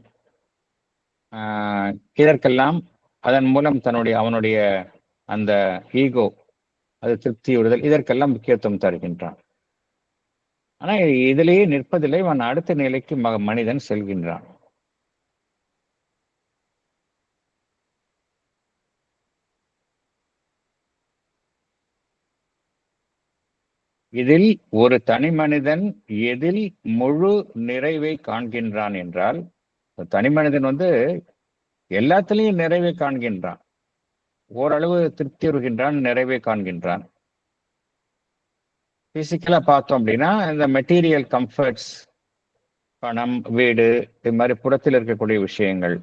[SPEAKER 1] இதற்கெல்லாம் அதன் மூலம் அவனுடைய அந்த ஈகோ அது திருப்தியுறுதல், இதற்கெல்லாம் முக்கியத்துவம் தருகின்றான். ஆனா இதிலேயே நிற்பதில்லை, அவன் அடுத்த நிலைக்கு மனிதன் செல்கின்றான். இதில் ஒரு தனி மனிதன் எதில் முழு நிறைவை காண்கின்றான் என்றால், தனி மனிதன் வந்து எல்லாத்திலையும் நிறைவை காண்கின்றான், ஓரளவு திருப்தி வருகின்றான், நிறைவை காண்கின்றான். பிசிக்கலா பார்த்தோம் அப்படின்னா இந்த மெட்டீரியல் கம்ஃபர்ட்ஸ், பணம், வீடு, இது மாதிரி புறத்தில் இருக்கக்கூடிய விஷயங்கள்,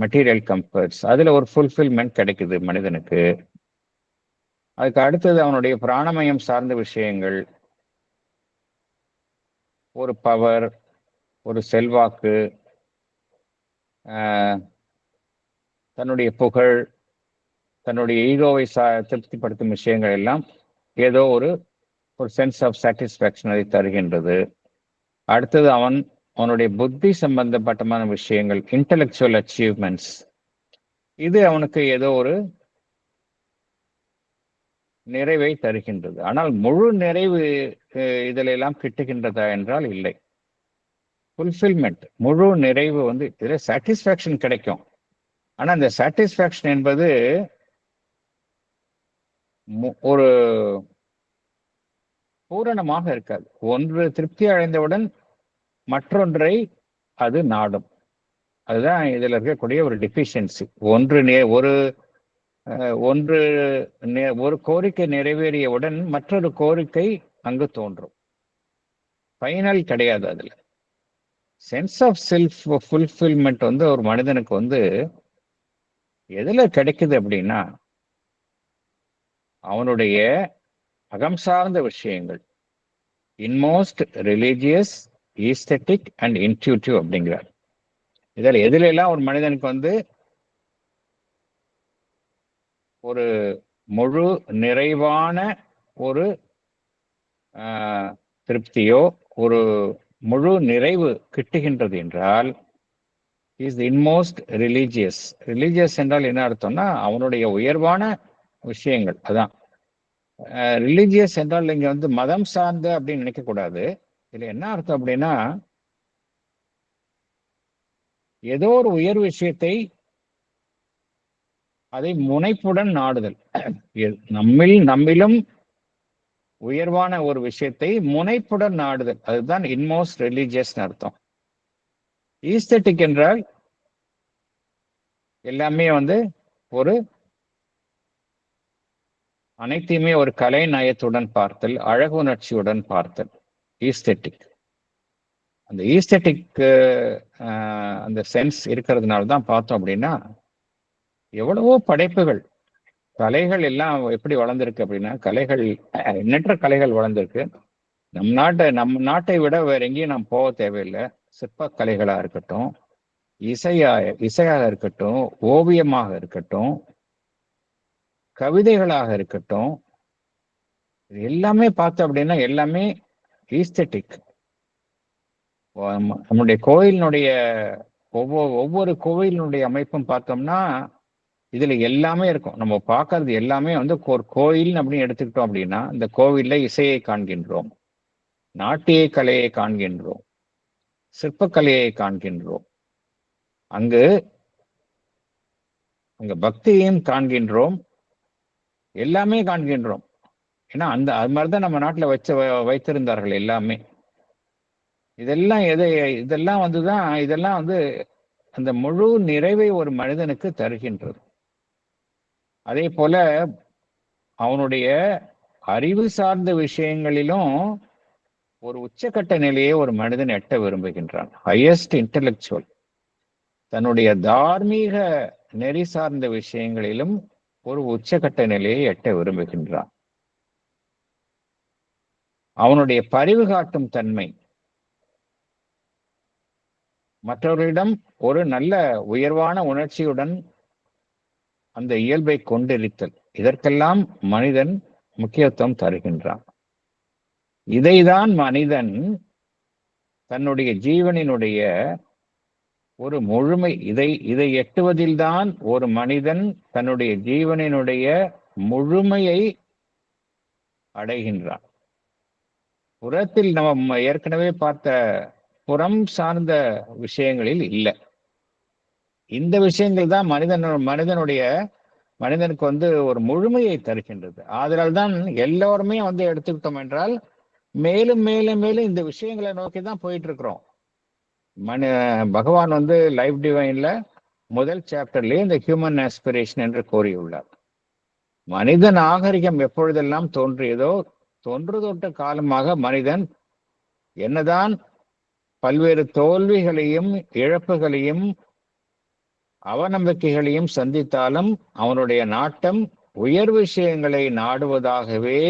[SPEAKER 1] மெட்டீரியல் கம்ஃபர்ட்ஸ், அதுல ஒரு ஃபுல்ஃபில்மெண்ட் கிடைக்குது மனிதனுக்கு. அதுக்கு அடுத்தது அவனுடைய பிராணமயம் சார்ந்த விஷயங்கள், ஒரு பவர், ஒரு செல்வாக்கு, தன்னுடைய புகழ், தன்னுடைய ஈகோவை திருப்திப்படுத்தும் விஷயங்கள் எல்லாம் ஏதோ ஒரு சென்ஸ் ஆஃப் சாட்டிஸ்ஃபேக்ஷன் அதை தருகின்றது. அடுத்தது அவனுடைய புத்தி சம்பந்தப்பட்டமான விஷயங்கள், இன்டலெக்சுவல் அச்சீவ்மெண்ட்ஸ், இது அவனுக்கு ஏதோ ஒரு நிறைவை தருகின்றது. ஆனால் முழு நிறைவு இதில் எல்லாம் கிட்டுகின்றதா என்றால் இல்லை. ஃபுல்ஃபில்மெண்ட், முழு நிறைவு வந்து இதுல சாட்டிஸ்ஃபேக்ஷன் கிடைக்கும். ஆனா இந்த சாட்டிஸ்ஃபேக்ஷன் என்பது ஒரு பூரணமாக இருக்காது. ஒன்று திருப்தி அடைந்தவுடன் மற்றொன்றை அது நாடும். அதுதான் இதுல இருக்கக்கூடிய ஒரு டிஃபிஷியன்சி. ஒரு கோரிக்கை நிறைவேறியவுடன் மற்றொரு கோரிக்கை அங்கு தோன்றும். ஃபைனல் கிடையாது. அதுல சென்ஸ் ஆஃப் செல்ஃப் ஃபுல்ஃபில்மெண்ட் வந்து ஒரு மனிதனுக்கு வந்து எதுல கிடைக்குது அப்படின்னா, அவனுடைய அகம் சார்ந்த விஷயங்கள், இன்மோஸ்ட் ரிலீஜியஸ், ஈஸ்தெட்டிக் அண்ட் இன்ட்யூட்டிவ் அப்படிங்கிறார். இதில் எதுல எல்லாம் ஒரு மனிதனுக்கு வந்து ஒரு முழு நிறைவான ஒரு திருப்தியோ ஒரு முழு நிறைவு கிட்டுகின்றது என்றால், இஸ் இன்மோஸ்ட் ரிலீஜியஸ். ரிலீஜியஸ் என்றால் என்ன அர்த்தம்னா அவனுடைய உயர்வான விஷயங்கள். அதான் ரிலீஜியஸ் என்றால் இங்க வந்து மதம் சார்ந்த அப்படின்னு நினைக்க கூடாது. இதுல என்ன அர்த்தம் அப்படின்னா ஏதோ ஒரு உயர் விஷயத்தை அதை முனைப்புடன் நாடுதல். நம்மிலும் உயர்வான ஒரு விஷயத்தை முனைப்புடன் நாடுதல், அதுதான் இன்மோஸ்ட் ரிலீஜியஸ் அர்த்தம். ஈஸ்தட்டிக் என்றால் எல்லாமே வந்து ஒரு அனைத்தையுமே ஒரு கலை நயத்துடன் பார்த்தல், அழகு உணர்ச்சியுடன் பார்த்தல் ஈஸ்தட்டிக். அந்த ஈஸ்தட்டிக் அந்த சென்ஸ் இருக்கிறதுனால தான் பார்த்தோம் அப்படின்னா எவ்வளவோ படைப்புகள், கலைகள் எல்லாம் எப்படி வளர்ந்துருக்கு அப்படின்னா கலைகள் எண்ணற்ற கலைகள் வளர்ந்துருக்கு. நம்ம நாட்டை விட வேற எங்கேயும் நாம் போக தேவையில்லை. சிற்ப கலைகளா இருக்கட்டும், இசையாக இருக்கட்டும், ஓவியமாக இருக்கட்டும், கவிதைகளாக இருக்கட்டும், எல்லாமே பார்த்தோம் அப்படின்னா எல்லாமே ஈஸ்தட்டிக். நம்முடைய கோயிலினுடைய ஒவ்வொரு கோயிலினுடைய அமைப்பும் பார்த்தோம்னா இதுல எல்லாமே இருக்கும். நம்ம பார்க்கறது எல்லாமே வந்து ஒரு கோயில் அப்படின்னு எடுத்துக்கிட்டோம் அப்படின்னா இந்த கோவில்ல இசையை காண்கின்றோம், நாட்டிய கலையை காண்கின்றோம், சிற்பக்கலையை காண்கின்றோம், அங்கு பக்தியையும் காண்கின்றோம், எல்லாமே காண்கின்றோம். ஏன்னா அது மாதிரிதான் நம்ம நாட்டுல வைத்திருந்தார்கள் எல்லாமே. இதெல்லாம் வந்து அந்த முழு நிறைவை ஒரு மனிதனுக்கு தருகின்றது. அதே போல அவனுடைய அறிவு சார்ந்த விஷயங்களிலும் ஒரு உச்சக்கட்ட நிலையை ஒரு மனிதன் எட்ட விரும்புகின்றான். Highest intellectual. தன்னுடைய தார்மீக நெறி சார்ந்த விஷயங்களிலும் ஒரு உச்சக்கட்ட நிலையை எட்ட விரும்புகின்றான். அவனுடைய பரிவு காட்டும் தன்மை, மற்றவர்களிடம் ஒரு நல்ல உயர்வான உணர்ச்சியுடன் அந்த இயல்பை கொண்டிருத்தல், இதற்கெல்லாம் மனிதன் முக்கியத்துவம் தருகின்றான். இதைதான் மனிதன் தன்னுடைய ஜீவனினுடைய ஒரு முழுமை, இதை எட்டுவதில்தான் ஒரு மனிதன் தன்னுடைய ஜீவனினுடைய முழுமையை அடைகின்றான். புறத்தில் நம்ம ஏற்கனவே பார்த்த புறம் சார்ந்த விஷயங்களில் இல்லை. இந்த விஷயங்கள் தான் மனிதனுக்கு வந்து ஒரு முழுமையை தருகின்றது. ஆதலால் தான் எல்லோருமே வந்து எடுத்துக்கிட்டோம் என்றால் மேலும் மேலும் மேலும் இந்த விஷயங்களை நோக்கி தான் போயிட்டு இருக்கிறோம். பகவான் வந்து லைஃப் டிவைன்ல முதல் சாப்டர்லயே இந்த ஹியூமன் ஆஸ்பிரேஷன் என்று கூறியுள்ளார். மனித நாகரிகம் எப்பொழுதெல்லாம் தோன்றியதோ தொன்று தொட்ட காலமாக மனிதன் என்னதான் பல்வேறு தோல்விகளையும் இழப்புகளையும் அவநம்பிக்கைகளையும் சந்தித்தாலும் அவனுடைய நாட்டம் உயர் விஷயங்களை நாடுவதாகவே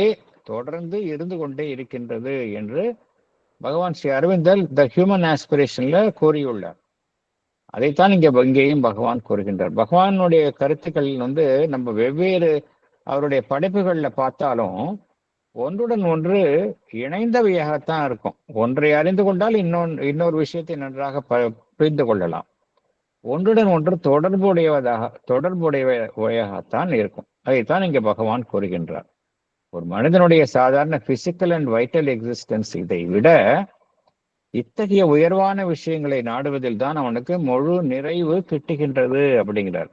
[SPEAKER 1] தொடர்ந்து இருந்து கொண்டே இருக்கின்றது என்று பகவான் ஸ்ரீ அரவிந்தர் த ஹியூமன் ஆஸ்பிரேஷன்ல கூறியுள்ளார். அதைத்தான் இங்கேயும் பகவான் கூறுகின்றார். பகவானுடைய கருத்துக்கள் வந்து நம்ம வெவ்வேறு அவருடைய படைப்புகள்ல பார்த்தாலும் ஒன்றுடன் ஒன்று இணைந்தவையாகத்தான் இருக்கும். ஒன்றை அறிந்து கொண்டால் இன்னொரு விஷயத்தை நன்றாக புரிந்து கொள்ளலாம். ஒன்றுடன் ஒன்று தொடர்புடையவையாகத்தான் இருக்கும். அதைத்தான் இங்க பகவான் கூறுகின்றார். ஒரு மனிதனுடைய சாதாரண பிசிக்கல் அண்ட் வைட்டல் எக்ஸிஸ்டன்ஸ் இதை விட இத்தகைய உயர்வான விஷயங்களை நாடுவதில் தான் அவனுக்கு முழு நிறைவு கிட்டுகின்றது அப்படிங்கிறார்.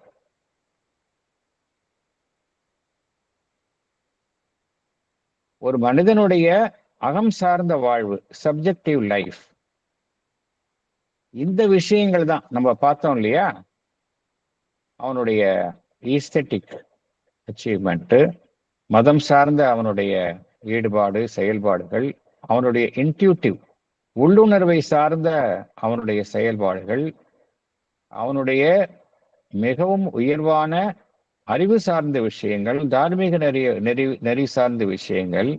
[SPEAKER 1] ஒரு மனிதனுடைய அகம் சார்ந்த வாழ்வு, சப்ஜெக்டிவ் லைஃப், இந்த விஷயங்கள் தான் நம்ம பார்த்தோம் இல்லையா. அவனுடைய ஈஸ்தட்டிக் அச்சீவ்மெண்ட், மதம் சார்ந்த அவனுடைய ஈடுபாடு செயல்பாடுகள், அவனுடைய இன்ட்யூட்டிவ் உள்ளுணர்வை சார்ந்த அவனுடைய செயல்பாடுகள், அவனுடைய மிகவும் உயர்வான அறிவு சார்ந்த விஷயங்கள், தார்மீக நெறி சார்ந்த விஷயங்கள்,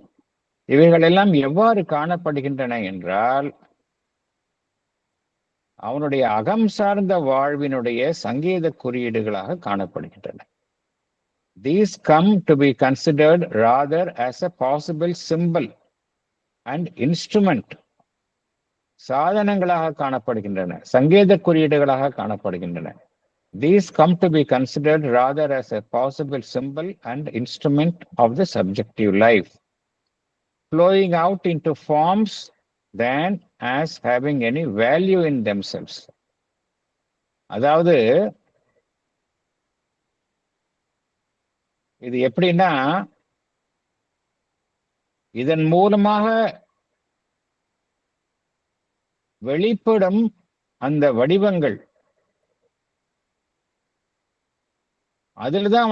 [SPEAKER 1] இவைகள் எல்லாம் எவ்வாறு காணப்படுகின்றன என்றால் அவனுடைய அகம் சார்ந்த வாழ்வினுடைய சங்கேத குறியீடுகளாக காணப்படுகின்றன. These come to be considered rather as a possible symbol and instrument, சாதனங்களாக காணப்படுகின்றன, சங்கேத குறியீடுகளாக காணப்படுகின்றன. These come to be considered rather as a possible symbol and instrument of the subjective life, flowing out into forms than as having any value in themselves. அதாவது இது எப்படின்னா, இதன் மூலமாக வெளிப்படும் அந்த வடிவங்கள் அதில்தான்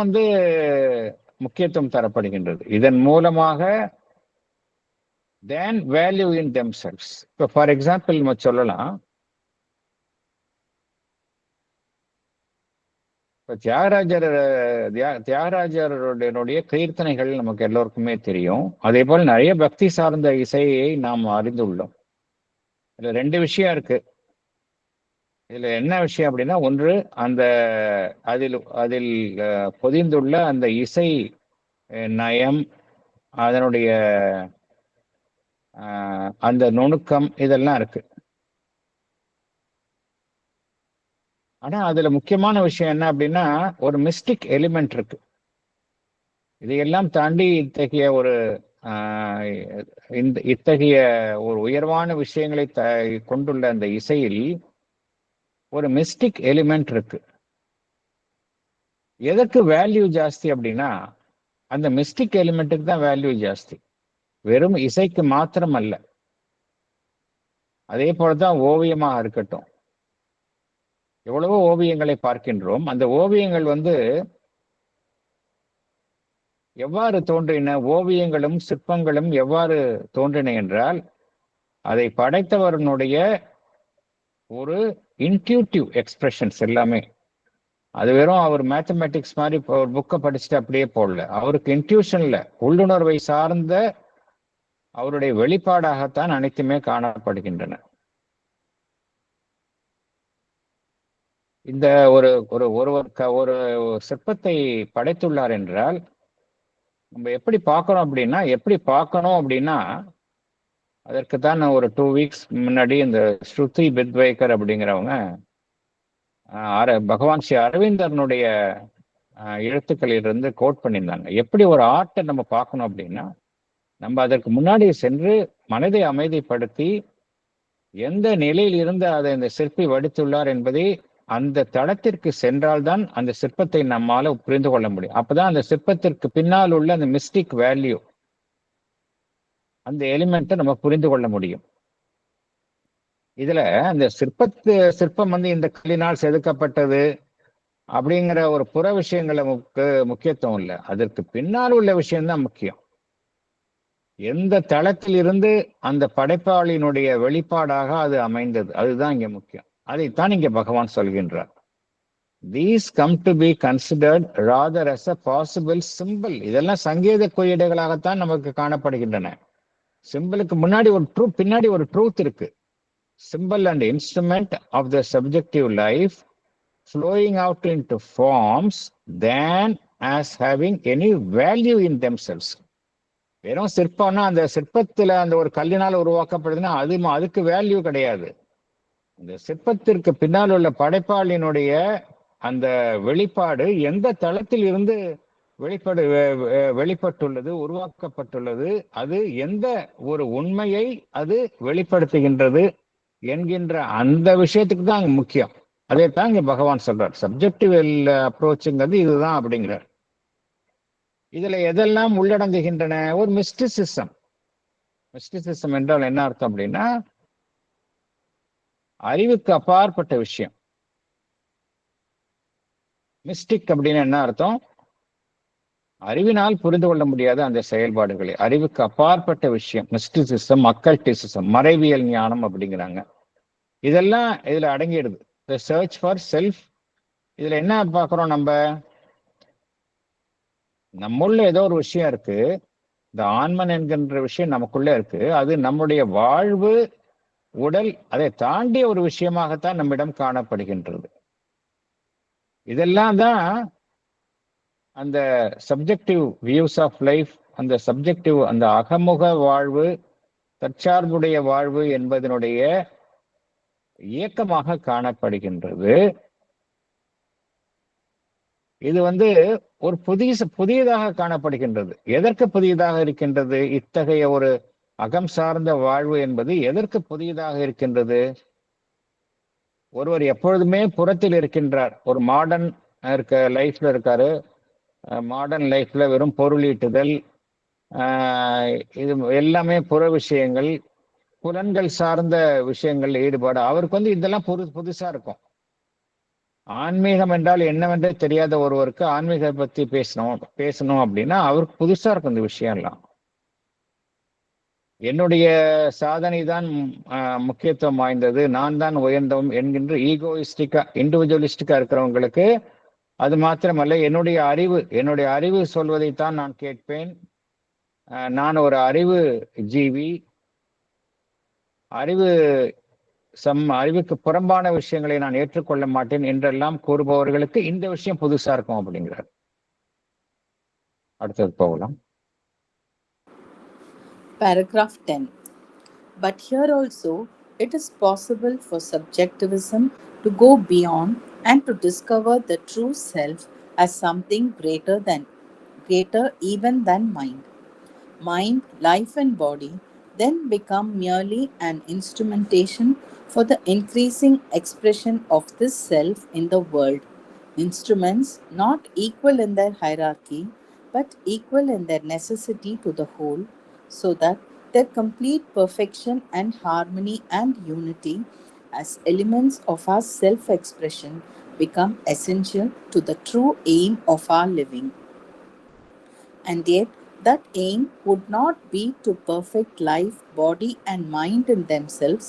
[SPEAKER 1] முக்கியத்துவம் தரப்படுகின்றது. இதன் மூலமாக then value in themselves. இப்போ ஃபார் எக்ஸாம்பிள் நம்ம சொல்லலாம், இப்போ தியாகராஜருடைய கீர்த்தனைகள் நமக்கு எல்லோருக்குமே தெரியும். அதே போல் நிறைய பக்தி சார்ந்த இசையை நாம் அறிந்துள்ளோம். இதுல ரெண்டு விஷயம் இருக்கு. இதுல என்ன விஷயம் அப்படின்னா, ஒன்று அந்த அதில் பொதிந்துள்ள அந்த இசை நயம், அதனுடைய அந்த நுணுக்கம், இதெல்லாம் இருக்கு. ஆனா அதுல முக்கியமான விஷயம் என்ன அப்படின்னா, ஒரு மிஸ்டிக் எலிமெண்ட் இருக்கு. இதையெல்லாம் தாண்டி இத்தகைய ஒரு உயர்வான விஷயங்களை கொண்டுள்ள அந்த இசையில் ஒரு மிஸ்டிக் எலிமெண்ட் இருக்கு. எதற்கு வேல்யூ ஜாஸ்தி அப்படின்னா, அந்த மிஸ்டிக் எலிமெண்ட்டுக்கு தான் வேல்யூ ஜாஸ்தி, வெறும் இசைக்கு மாத்திரம் அல்ல. அதே போலதான் ஓவியமாக இருக்கட்டும். எவ்வளவோ ஓவியங்களை பார்க்கின்றோம். அந்த ஓவியங்கள் எவ்வாறு தோன்றின, ஓவியங்களும் சிற்பங்களும் எவ்வாறு தோன்றின என்றால், அதை படைத்தவனுடைய ஒரு இன்ட்யூட்டிவ் எக்ஸ்பிரஷன்ஸ் எல்லாமே. அது வெறும் அவர் மேத்தமேட்டிக்ஸ் மாதிரி ஒரு புக்கை படிச்சுட்டு அப்படியே போடல. அவருக்கு இன்ட்யூஷன்ல உள்ளுணர்வை சார்ந்த அவருடைய வெளிப்பாடாகத்தான் அனைத்துமே காணப்படுகின்றன. இந்த ஒரு சிற்பத்தை படைத்துள்ளார் என்றால் நம்ம எப்படி பார்க்கணும் அப்படின்னா, அதற்கு தான் ஒரு 2 வீக்ஸ் முன்னாடி இந்த ஸ்ருதி பித்வேக்கர் அப்படிங்கிறவங்க பகவான் ஸ்ரீ அரவிந்தனுடைய எழுத்துக்களிலிருந்து கோட் பண்ணியிருந்தாங்க. எப்படி ஒரு ஆர்ட்டை நம்ம பார்க்கணும் அப்படின்னா, நம்ம அதற்கு முன்னாடி சென்று மனதை அமைதிப்படுத்தி எந்த நிலையில் இருந்து அதை இந்த சிற்பி வடித்துள்ளார் என்பதை அந்த தளத்திற்கு சென்றால்தான் அந்த சிற்பத்தை நம்மால புரிந்து கொள்ள முடியும். அப்பதான் அந்த சிற்பத்திற்கு பின்னால் உள்ள அந்த மிஸ்டிக் வேல்யூ, அந்த எலிமெண்ட்டை நம்ம புரிந்து கொள்ள முடியும். இதுல அந்த சிற்பம் இந்த கல்லினால் செதுக்கப்பட்டது அப்படிங்கிற ஒரு புற விஷயங்களை முக்கியத்துவம் இல்லை. அதற்கு பின்னால் உள்ள விஷயம்தான் முக்கியம். எந்த தளத்தில் இருந்து அந்த படைப்பாளியினுடைய வெளிப்பாடாக அது அமைந்தது, அதுதான் இங்க முக்கியம். அதைத்தான் இங்க பகவான் சொல்கின்றார். These come to be considered rather as a possible symbol. இதெல்லாம் சங்கேத குறியீடுகளாகத்தான் நமக்கு காணப்படுகின்றன. சிம்பிளுக்கு பின்னாடி ஒரு ட்ரூத் இருக்கு. Symbol and instrument of the subjective life flowing out into forms than as having any value in themselves. வெறும் சிற்பம்னா, அந்த சிற்பத்துல அந்த ஒரு கல்லினால் உருவாக்கப்படுதுன்னா அதுக்கு வேல்யூ கிடையாது. இந்த சிற்பத்திற்கு பின்னால் உள்ள படைப்பாளியினுடைய அந்த வெளிப்பாடு எந்த தளத்தில் இருந்து வெளிப்பட்டுள்ளது, உருவாக்கப்பட்டுள்ளது, அது எந்த ஒரு உண்மையை அது வெளிப்படுத்துகின்றது என்கின்ற அந்த விஷயத்துக்கு தான் அங்க முக்கியம். அதைத்தான் இங்க பகவான் சொல்றார். சப்ஜெக்டிவ் அப்ரோச்சுங்கிறது இதுதான் அப்படிங்கிறார். இதுல எதெல்லாம் உள்ளடங்குகின்றன? ஒரு மிஸ்டிசிசம். மிஸ்டிசிசம் என்றால் என்ன அர்த்தம் அப்படின்னா, அறிவுக்கு அப்பாற்பட்ட விஷயம். மிஸ்டிக் அப்படின்னு என்ன அர்த்தம்? அறிவினால் புரிந்து கொள்ள முடியாத அந்த செயல்பாடுகளை, அறிவுக்கு அப்பாற்பட்ட விஷயம். மிஸ்டிசிசம், அக்கல்டிசிசம், மறைவியல் ஞானம் அப்படிங்கிறாங்க. இதெல்லாம் இதுல அடங்கிடுது. The search for self. இதுல என்ன பார்க்கிறோம்? நம்முள்ள ஏதோ ஒரு விஷயம் இருக்கு, இந்த ஆன்மன் என்கின்ற விஷயம் நமக்குள்ள இருக்கு. அது நம்முடைய வாழ்வு, உடல், அதை தாண்டிய ஒரு விஷயமாகத்தான் நம்மிடம் காணப்படுகின்றது. இதெல்லாம் தான் அந்த சப்ஜெக்டிவ் வியூஸ் ஆஃப் லைஃப், அந்த சப்ஜெக்டிவ், அந்த அகமுக வாழ்வு, தற்சார்புடைய வாழ்வு என்பதனுடைய இயக்கமாக காணப்படுகின்றது. இது ஒரு புதியதாக காணப்படுகின்றது. எதற்கு புதியதாக இருக்கின்றது? இத்தகைய ஒரு அகம் சார்ந்த வாழ்வு என்பது எதற்கு புதியதாக இருக்கின்றது? ஒருவர் எப்பொழுதுமே புறத்தில் இருக்கின்றார். ஒரு மாடர்ன் லைஃப்ல இருக்காரு. மாடர்ன் லைஃப்ல வெறும் பொருளீட்டுதல், இது எல்லாமே புற விஷயங்கள், புலன்கள் சார்ந்த விஷயங்கள் ஈடுபாடு. அவருக்கு இதெல்லாம் புதுசா இருக்கும். ஆன்மீகம் என்றால் என்னவென்றே தெரியாத ஒருவருக்கு ஆன்மீகம் பத்தி பேசணும் அப்படின்னா அவருக்கு புதுசா இருக்கும் இந்த விஷயம்லாம். என்னுடைய சாதனை தான் முக்கியத்துவம் வாய்ந்தது, நான் தான் உயர்ந்தவன் என்கின்ற இண்டிவிஜுவலிஸ்டிக்கா இருக்கிறவங்களுக்கு அது மாத்திரமல்ல, என்னுடைய அறிவு சொல்வதைத்தான் நான் கேட்பேன், நான் ஒரு அறிவு ஜீவி, அறிவுக்கு புறம்பான விஷயங்களை நான் ஏற்றுக்கொள்ள மாட்டேன் என்றெல்லாம் கூறுபவர்களுக்கு இந்த விஷயம் புதுசா இருக்கும் அப்படிங்கிறார். அடுத்தது போகலாம்.
[SPEAKER 2] Paragraph 10. But here also, it is possible for subjectivism to go beyond and to discover the true self as something greater even than mind. Mind, life, and body then become merely an instrumentation for the increasing expression of this self in the world. Instruments not equal in their hierarchy, but equal in their necessity to the whole, so that their complete perfection and harmony and unity as elements of our self expression become essential to the true aim of our living. And yet, that aim would not be to perfect life, body, and mind in themselves,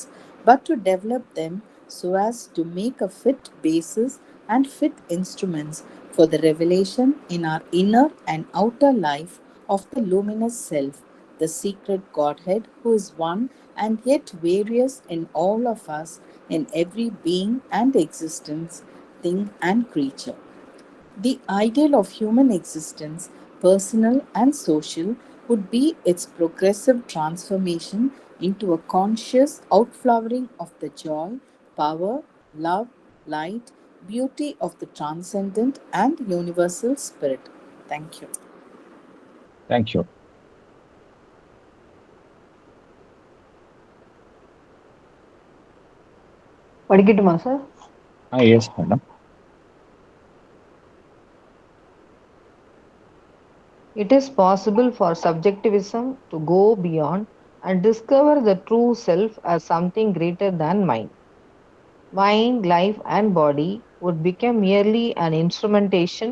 [SPEAKER 2] but to develop them so as to make a fit basis and fit instruments for the revelation in our inner and outer life of the luminous self, the secret Godhead, who is one and yet various in all of us, in every being and existence, thing, and creature. The ideal of human existence, personal and social, would be its progressive transformation into a conscious outflowering of the joy, power, love, light, beauty of the transcendent and universal spirit. Thank you.
[SPEAKER 1] Thank you.
[SPEAKER 4] படிக்கட்டுமா sir?
[SPEAKER 1] Yes madam.
[SPEAKER 4] It is possible for subjectivism to go beyond and discover the true self as something greater than mind. Mind, life, and body would become merely an instrumentation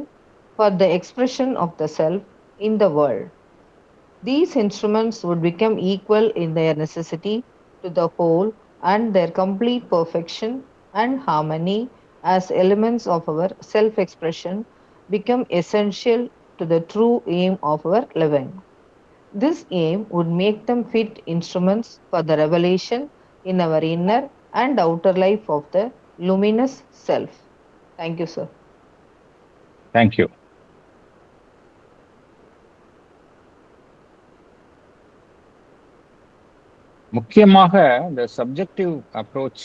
[SPEAKER 4] for the expression of the self in the world. These instruments would become equal in their necessity to the whole and their complete perfection and harmony as elements of our self expression become essential to the true aim of our living. This aim would make them fit instruments for the revelation in our inner and outer life of the luminous self. Thank you, sir.
[SPEAKER 1] Thank you. முக்கியமாக இந்த subjective approach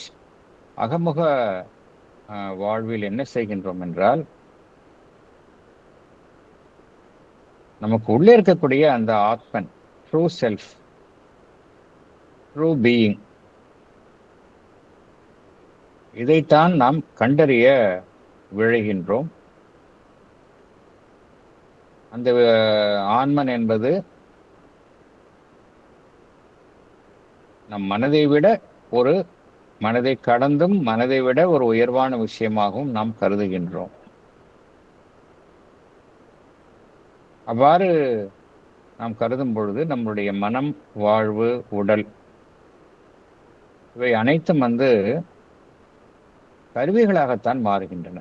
[SPEAKER 1] அகமுக வாழ்வில் என்ன செய்கின்றோம் என்றால், நமக்கு உள்ளே இருக்கக்கூடிய அந்த ஆத்மன், ட்ரூ செல்ஃப், ட்ரூ பீயிங், இதைத்தான் நாம் கண்டறிய விழைகின்றோம். அந்த ஆன்மன் என்பது நம் மனதை கடந்தும் மனதை விட ஒரு உயர்வான விஷயமாகவும் நாம் கருதுகின்றோம். அவ்வாறு நாம் கருதும் பொழுது நம்முடைய மனம், வாழ்வு, உடல் இவை அனைத்தும் கருவிகளாகத்தான் மாறுகின்றன.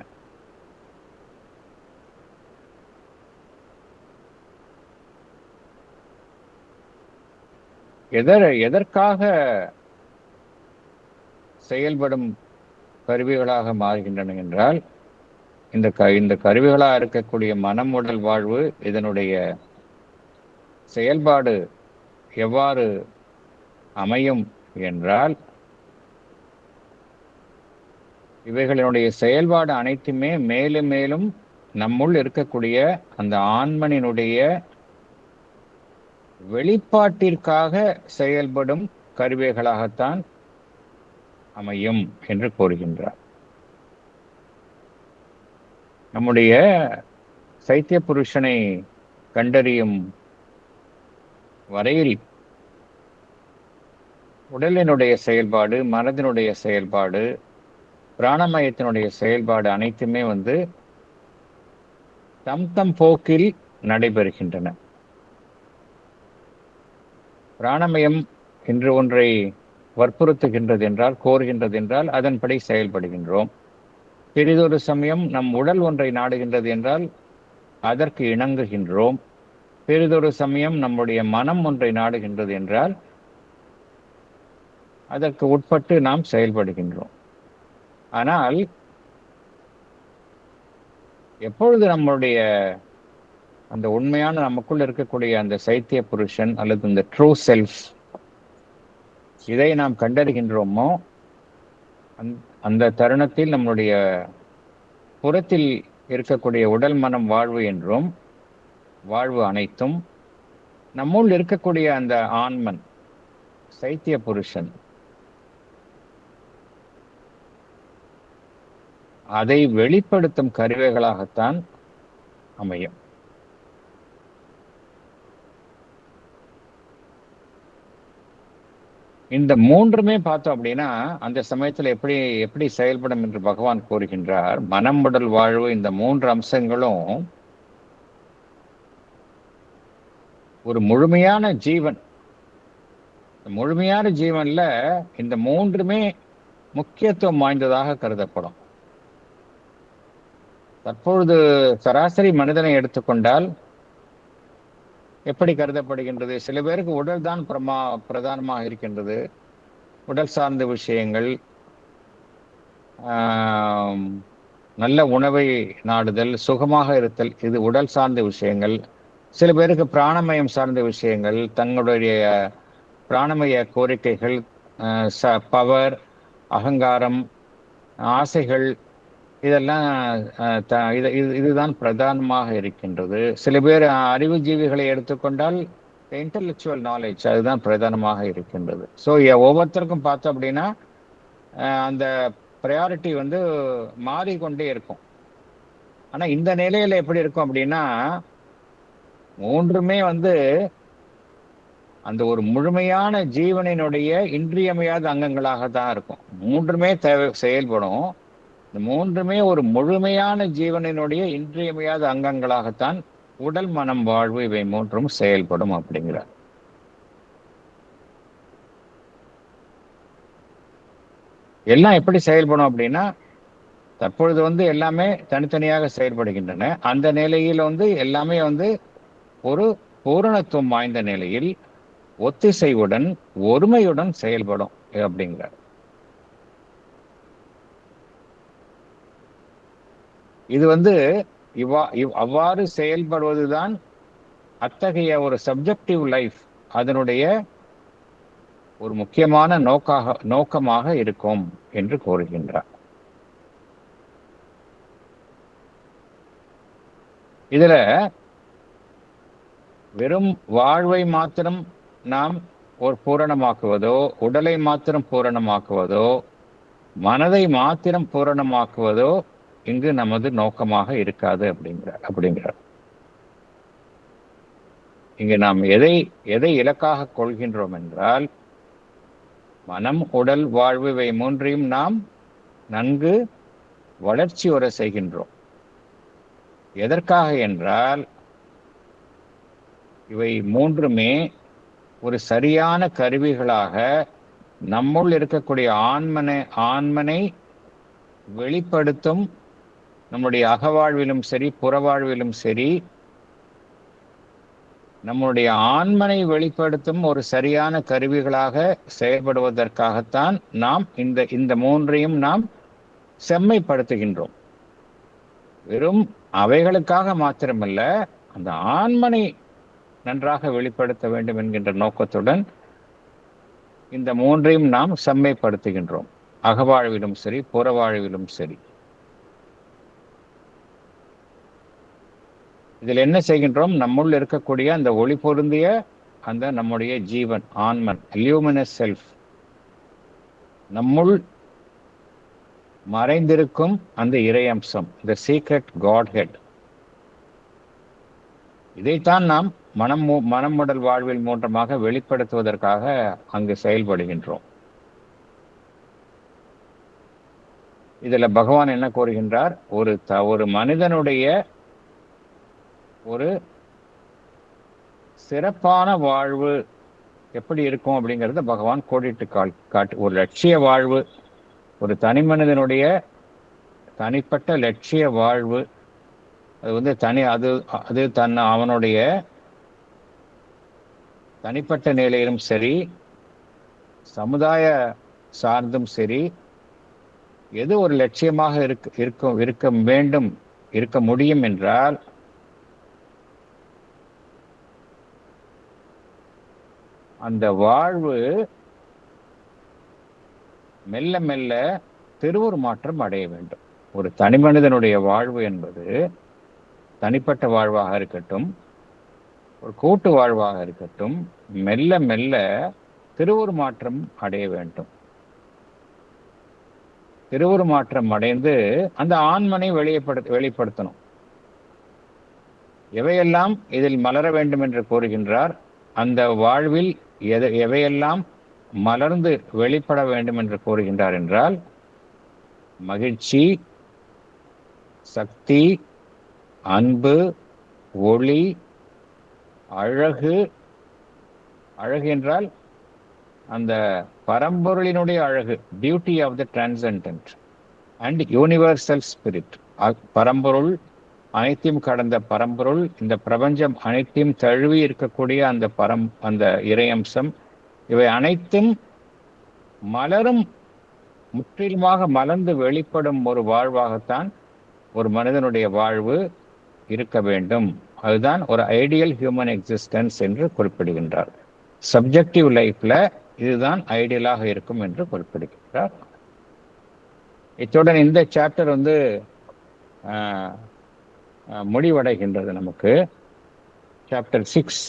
[SPEAKER 1] எதற்காக செயல்படும் கருவிகளாக மாறுகின்றன என்றால், இந்த கருவிகளாக இருக்கக்கூடிய மனம், உடல், வாழ்வு இதனுடைய செயல்பாடு எவ்வாறு அமையும் என்றால், இவைகளினுடைய செயல்பாடு அனைத்துமே மேலும் மேலும் நம்முள் இருக்கக்கூடிய அந்த ஆன்மனினுடைய வெளிப்பாட்டிற்காக செயல்படும் கருவிகளாகத்தான் அமையும் என்று கூறுகின்றார். நம்முடைய சைத்திய புருஷனை கண்டறியும் வரையில் உடலினுடைய செயல்பாடு, மனதினுடைய செயல்பாடு, பிராணமயத்தினுடைய செயல்பாடு அனைத்துமே தம் போக்கில் நடைபெறுகின்றன. பிராணமயம் என்று ஒன்றை வற்புறுத்துகின்றது என்றால், கோருகின்றது என்றால் அதன்படி செயல்படுகின்றோம். பெரிதொரு சமயம் நம் உடல் ஒன்றை நாடுகின்றது என்றால் அதற்கு இணங்குகின்றோம். பெரிதொரு சமயம் நம்முடைய மனம் ஒன்றை நாடுகின்றது என்றால் அதற்கு உட்பட்டு நாம் செயல்படுகின்றோம். ஆனால் எப்பொழுது நம்முடைய அந்த உண்மையான நமக்குள் இருக்கக்கூடிய அந்த சைத்திய புருஷன் அல்லது இந்த ட்ரூ செல்ஃப் இதை நாம் கண்டறிகின்றோமோ அந்த தருணத்தில் நம்முடைய புறத்தில் இருக்கக்கூடிய உடல் மனம் வாழ்வு என்றும் வாழ்வு அனைத்தும் நம்முள் இருக்கக்கூடிய அந்த ஆன்மன் சைத்திய புருஷன் அதை வெளிப்படுத்தும் கருவிகளாகத்தான் அமையும். இந்த மூன்றுமே பார்த்தோம் அப்படின்னா அந்த சமயத்துல எப்படி செயல்படும் என்று பகவான் கூறுகின்றார். மனம், உடல், வாழ்வு, இந்த மூன்று அம்சங்களும் ஒரு முழுமையான ஜீவன். முழுமையான ஜீவன்ல இந்த மூன்றுமே முக்கியத்துவம் வாய்ந்ததாக கருதப்படும். தற்பொழுது சராசரி மனிதனை எடுத்துக்கொண்டால் எப்படி கருதப்படுகின்றது? சில பேருக்கு உடல் தான் பிரதானமாக இருக்கின்றது. உடல் சார்ந்த விஷயங்கள், நல்ல உணவை நாடுதல், சுகமாக இருத்தல், இது உடல் சார்ந்த விஷயங்கள். சில பேருக்கு பிராணமயம் சார்ந்த விஷயங்கள், தங்களுடைய பிராணமய கோரிக்கைகள், பவர், அகங்காரம், ஆசைகள், இதெல்லாம் இதுதான் பிரதானமாக இருக்கின்றது. சில பேர் அறிவு ஜீவிகளை எடுத்துக்கொண்டால் இன்டெலெக்சுவல் நாலேஜ் அதுதான் பிரதானமாக இருக்கின்றது. ஸோ ஒவ்வொருத்தருக்கும் பார்த்தோம் அப்படின்னா அந்த ப்ரையாரிட்டி மாறிக்கொண்டே இருக்கும். ஆனால் இந்த நிலையில எப்படி இருக்கும் அப்படின்னா மூன்றுமே அந்த ஒரு முழுமையான ஜீவனினுடைய இன்றியமையாத அங்கங்களாக தான் இருக்கும். மூன்றுமே செயல்படும். இந்த மூன்றுமே ஒரு முழுமையான ஜீவனினுடைய இன்றியமையாத அங்கங்களாகத்தான் உடல், மனம், வாழ்வு இவை மூன்றும் செயல்படும் அப்படிங்கிறார். எல்லாம் எப்படி செயல்படும் அப்படின்னா தற்பொழுது எல்லாமே தனித்தனியாக செயல்படுகின்றன. அந்த நிலையில் எல்லாமே ஒரு பூரணத்துவம் வாய்ந்த நிலையில் ஒத்திசைவுடன் ஒருமையுடன் செயல்படும் அப்படிங்கிறார். இது அவ்வாறு செயல்படுவதுதான் அத்தகைய ஒரு சப்ஜெக்டிவ் லைஃப் அதனுடைய ஒரு முக்கியமான நோக்கமாக இருக்கும் என்று கூறுகின்றார். இதுல வெறும் வாழ்வை மாத்திரம் நாம் ஒரு பூரணமாக்குவதோ, உடலை மாத்திரம் பூரணமாக்குவதோ, மனதை மாத்திரம் பூரணமாக்குவதோ இங்கு நமது நோக்கமாக இருக்காது அப்படிங்கிறார். இங்கு நாம் எதை இலக்காக கொள்கின்றோம் என்றால் மனம், உடல், வாழ்வு இவை மூன்றையும் நாம் நன்கு வளர்ச்சி உற செய்கின்றோம். எதற்காக என்றால் இவை மூன்றுமே ஒரு சரியான கருவிகளாக நம்முள் இருக்கக்கூடிய ஆன்மனை வெளிப்படுத்தும், நம்முடைய அகவாழ்விலும் சரி புறவாழ்விலும் சரி நம்முடைய ஆன்மனை வெளிப்படுத்தும் ஒரு சரியான கருவிகளாக செயல்படுவதற்காகத்தான் நாம் இந்த மூன்றையும் நாம் செம்மைப்படுத்துகின்றோம். வெறும் அவைகளுக்காக மாத்திரமல்ல, அந்த ஆன்மனை நன்றாக வெளிப்படுத்த வேண்டும் என்கின்ற நோக்கத்துடன் இந்த மூன்றையும் நாம் செம்மைப்படுத்துகின்றோம். அகவாழ்விலும் சரி, புறவாழ்விலும் சரி. இதில் என்ன செய்கின்றோம்? நம்முள் இருக்கக்கூடிய அந்த ஒளி பொருந்திய அந்த நம்முடைய ஜீவன், ஆன்மன், லியூமினஸ் செல்ஃப், நம்முள் மறைந்திருக்கும் அந்த இறையம்சம், த சீக்ரெட் காட்ஹெட், இதைத்தான் நாம் மனமுடல் வாழ்வில் மூன்றமாக வெளிப்படுத்துவதற்காக அங்கு செயல்படுகின்றோம். இதுல பகவான் என்ன கூறுகின்றார்? ஒரு மனிதனுடைய ஒரு சிறப்பான வாழ்வு எப்படி இருக்கும் அப்படிங்கிறத பகவான் கோடிட்டு காட்டு. ஒரு லட்சிய வாழ்வு, ஒரு தனி மனிதனுடைய தனிப்பட்ட லட்சிய வாழ்வு, அது வந்து அவனுடைய தனிப்பட்ட நிலையிலும் சரி, சமுதாய சார்ந்தும் சரி, எது ஒரு லட்சியமாக இருக்க முடியும் என்றால் அந்த வாழ்வு மெல்ல மெல்ல திருவுரு மாற்றம் அடைய வேண்டும். ஒரு தனி மனிதனுடைய வாழ்வு என்பது தனிப்பட்ட வாழ்வாக இருக்கட்டும், ஒரு கூட்டு வாழ்வாக இருக்கட்டும், மெல்ல மெல்ல திருவுரு மாற்றம் அடைய வேண்டும். திருவுரு மாற்றம் அடைந்து அந்த ஆன்மனை வெளிப்படுத்தணும். எவையெல்லாம் இதில் மலர வேண்டும் என்று கூறுகின்றார், அந்த வாழ்வில் எவையெல்லாம் மலர்ந்து வெளிப்பட வேண்டும் என்று கூறுகின்றார் என்றால், மகிழ்ச்சி, சக்தி, அன்பு, ஒளி, அழகு. அழகு என்றால் அந்த பரம்பொருளினுடைய அழகு, beauty of the transcendent and universal spirit. பரம்பொருள், அனைத்தையும் கடந்த பரம்பொருள், இந்த பிரபஞ்சம் அனைத்தையும் தழுவி இருக்கக்கூடிய அந்த இறையம்சம், இவை அனைத்தும் மலரும், முற்றிலுமாக மலர்ந்து வெளிப்படும் ஒரு வாழ்வாகத்தான் ஒரு மனிதனுடைய வாழ்வு இருக்க வேண்டும். அதுதான் ஒரு ஐடியல் ஹியூமன் எக்ஸிஸ்டன்ஸ் என்று குறிப்பிடுகின்றார். சப்ஜெக்டிவ் லைஃப்ல இதுதான் ஐடியலாக இருக்கும் என்று குறிப்பிடுகின்றார். இத்துடன் இந்த சாப்டர் வந்து முடிவடைகின்றது. நமக்கு சாப்டர் 6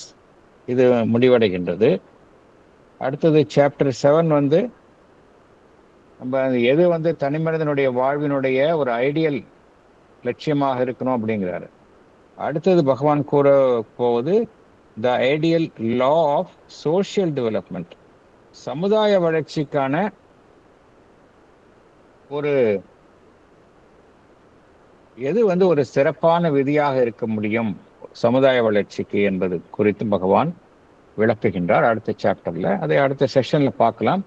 [SPEAKER 1] இது முடிவடைகின்றது. அடுத்தது சாப்டர் 7 வந்து நம்ம எது வந்து தனி மனிதனுடைய வாழ்வினுடைய ஒரு ஐடியல் லட்சியமாக இருக்கணும் அப்படிங்கிறாரு. அடுத்தது பகவான் கூற போவது the ideal law of social development, சமுதாய வளர்ச்சிக்கான ஒரு எது வந்து ஒரு சிறப்பான விதியாக இருக்க முடியும் சமுதாய வளர்ச்சிக்கு என்பது குறித்து பகவான் விளக்குகின்றார் அடுத்த சாப்டர்ல. அதை அடுத்த செஷன்ல பார்க்கலாம்.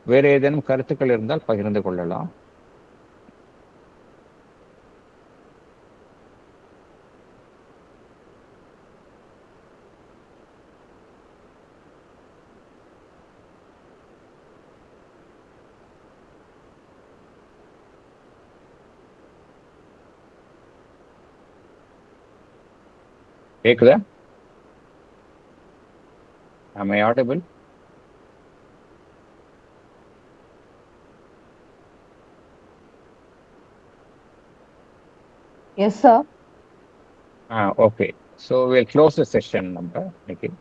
[SPEAKER 1] வேற ஏதேனும் கருத்துக்கள் இருந்தால் பகிர்ந்து கொள்ளலாம். கேக்குதா? Am I audible?
[SPEAKER 4] Yes, sir.
[SPEAKER 1] Okay. So we'll close the session number. Thank you.